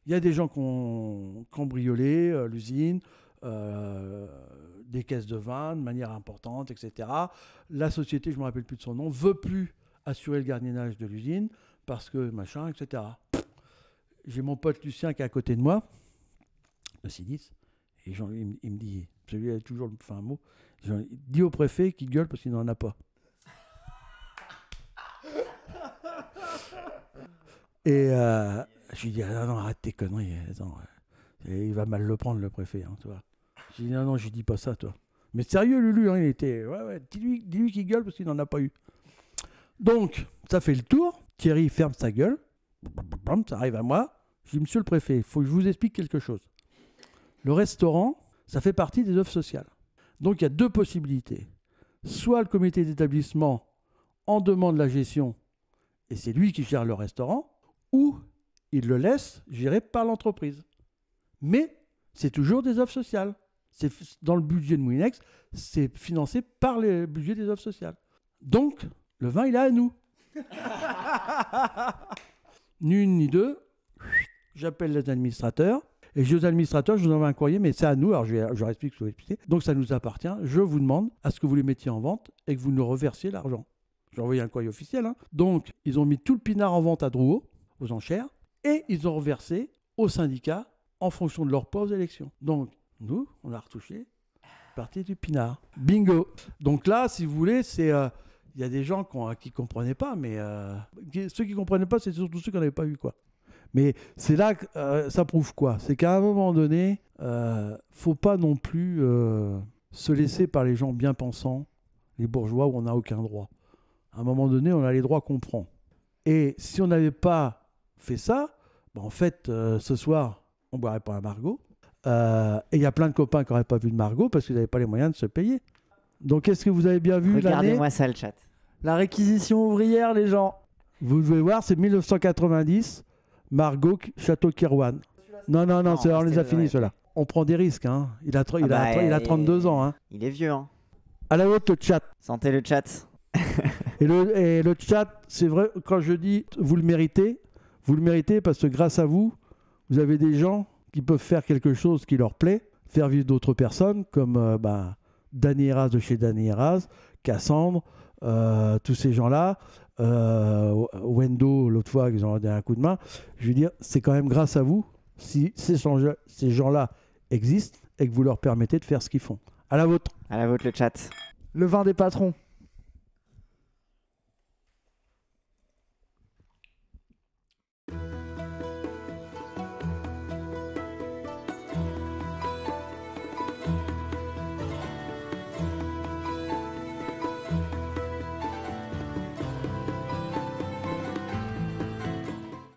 Il y a des gens qui ont cambriolé l'usine, des caisses de vin de manière importante, etc. La société, je ne me rappelle plus de son nom, veut plus assurer le gardiennage de l'usine parce que machin, etc. J'ai mon pote Lucien qui est à côté de moi, le C10, et il me dit, celui-là a toujours le fin mot, il dit au préfet qu'il gueule parce qu'il n'en a pas. Et je lui dis, non, arrête tes conneries, attends, il va mal le prendre le préfet, hein, tu vois. Je dis non, je dis pas ça, toi. Mais sérieux, Lulu, hein, il était. Ouais, dis-lui qu'il gueule parce qu'il n'en a pas eu. Donc, ça fait le tour. Thierry ferme sa gueule. Ça arrive à moi. Je dis, monsieur le préfet, il faut que je vous explique quelque chose. Le restaurant, ça fait partie des œuvres sociales. Donc, il y a 2 possibilités. Soit le comité d'établissement en demande la gestion et c'est lui qui gère le restaurant, ou il le laisse gérer par l'entreprise. Mais c'est toujours des œuvres sociales. C'est dans le budget de Moulinex, c'est financé par le budget des œuvres sociales. Donc, le vin, il est à nous. Ni une ni deux, j'appelle les administrateurs. Et je dis aux administrateurs, je vous envoie un courrier, mais c'est à nous. Alors, je leur explique ce que vous expliquez. Donc, ça nous appartient. Je vous demande à ce que vous les mettiez en vente et que vous nous reversiez l'argent. j'ai envoyé un courrier officiel. Hein. Donc, ils ont mis tout le pinard en vente à Drouot, aux enchères, et ils ont reversé aux syndicats en fonction de leur poids aux élections. Donc, nous, on a retouché partie du pinard. Bingo. Donc là, si vous voulez, c'est... il y a des gens qui ne comprenaient pas, mais ceux qui ne comprenaient pas, c'est surtout ceux qui n'en avaient pas eu, quoi. Mais c'est là que ça prouve quoi? C'est qu'à un moment donné, faut pas non plus se laisser par les gens bien pensants, les bourgeois où on n'a aucun droit. À un moment donné, on a les droits qu'on prend. Et si on n'avait pas fait ça, ben en fait, ce soir, on ne boirait pas un Margot. Et il y a plein de copains qui n'auraient pas vu de Margot parce qu'ils n'avaient pas les moyens de se payer. Donc, est-ce que vous avez bien vu l'année? Regardez-moi ça, le chat. La réquisition ouvrière, les gens. Vous devez voir, c'est 1990, Margot, Château Kirouane. Non, on les a finis, ceux-là. On prend des risques. Hein. Il a 32 ans. Hein. Il est vieux. Hein. À la haute, le chat. Santé, le chat. et le chat, c'est vrai, quand je dis vous le méritez parce que grâce à vous, vous avez des gens qui peuvent faire quelque chose qui leur plaît, faire vivre d'autres personnes, comme Dany Heraz de chez Dany Heraz, Cassandre, tous ces gens-là, Wendo, l'autre fois, ils ont donné un coup de main. Je veux dire, c'est quand même grâce à vous si ces gens-là existent et que vous leur permettez de faire ce qu'ils font. À la vôtre. À la vôtre, le chat. Le vin des patrons.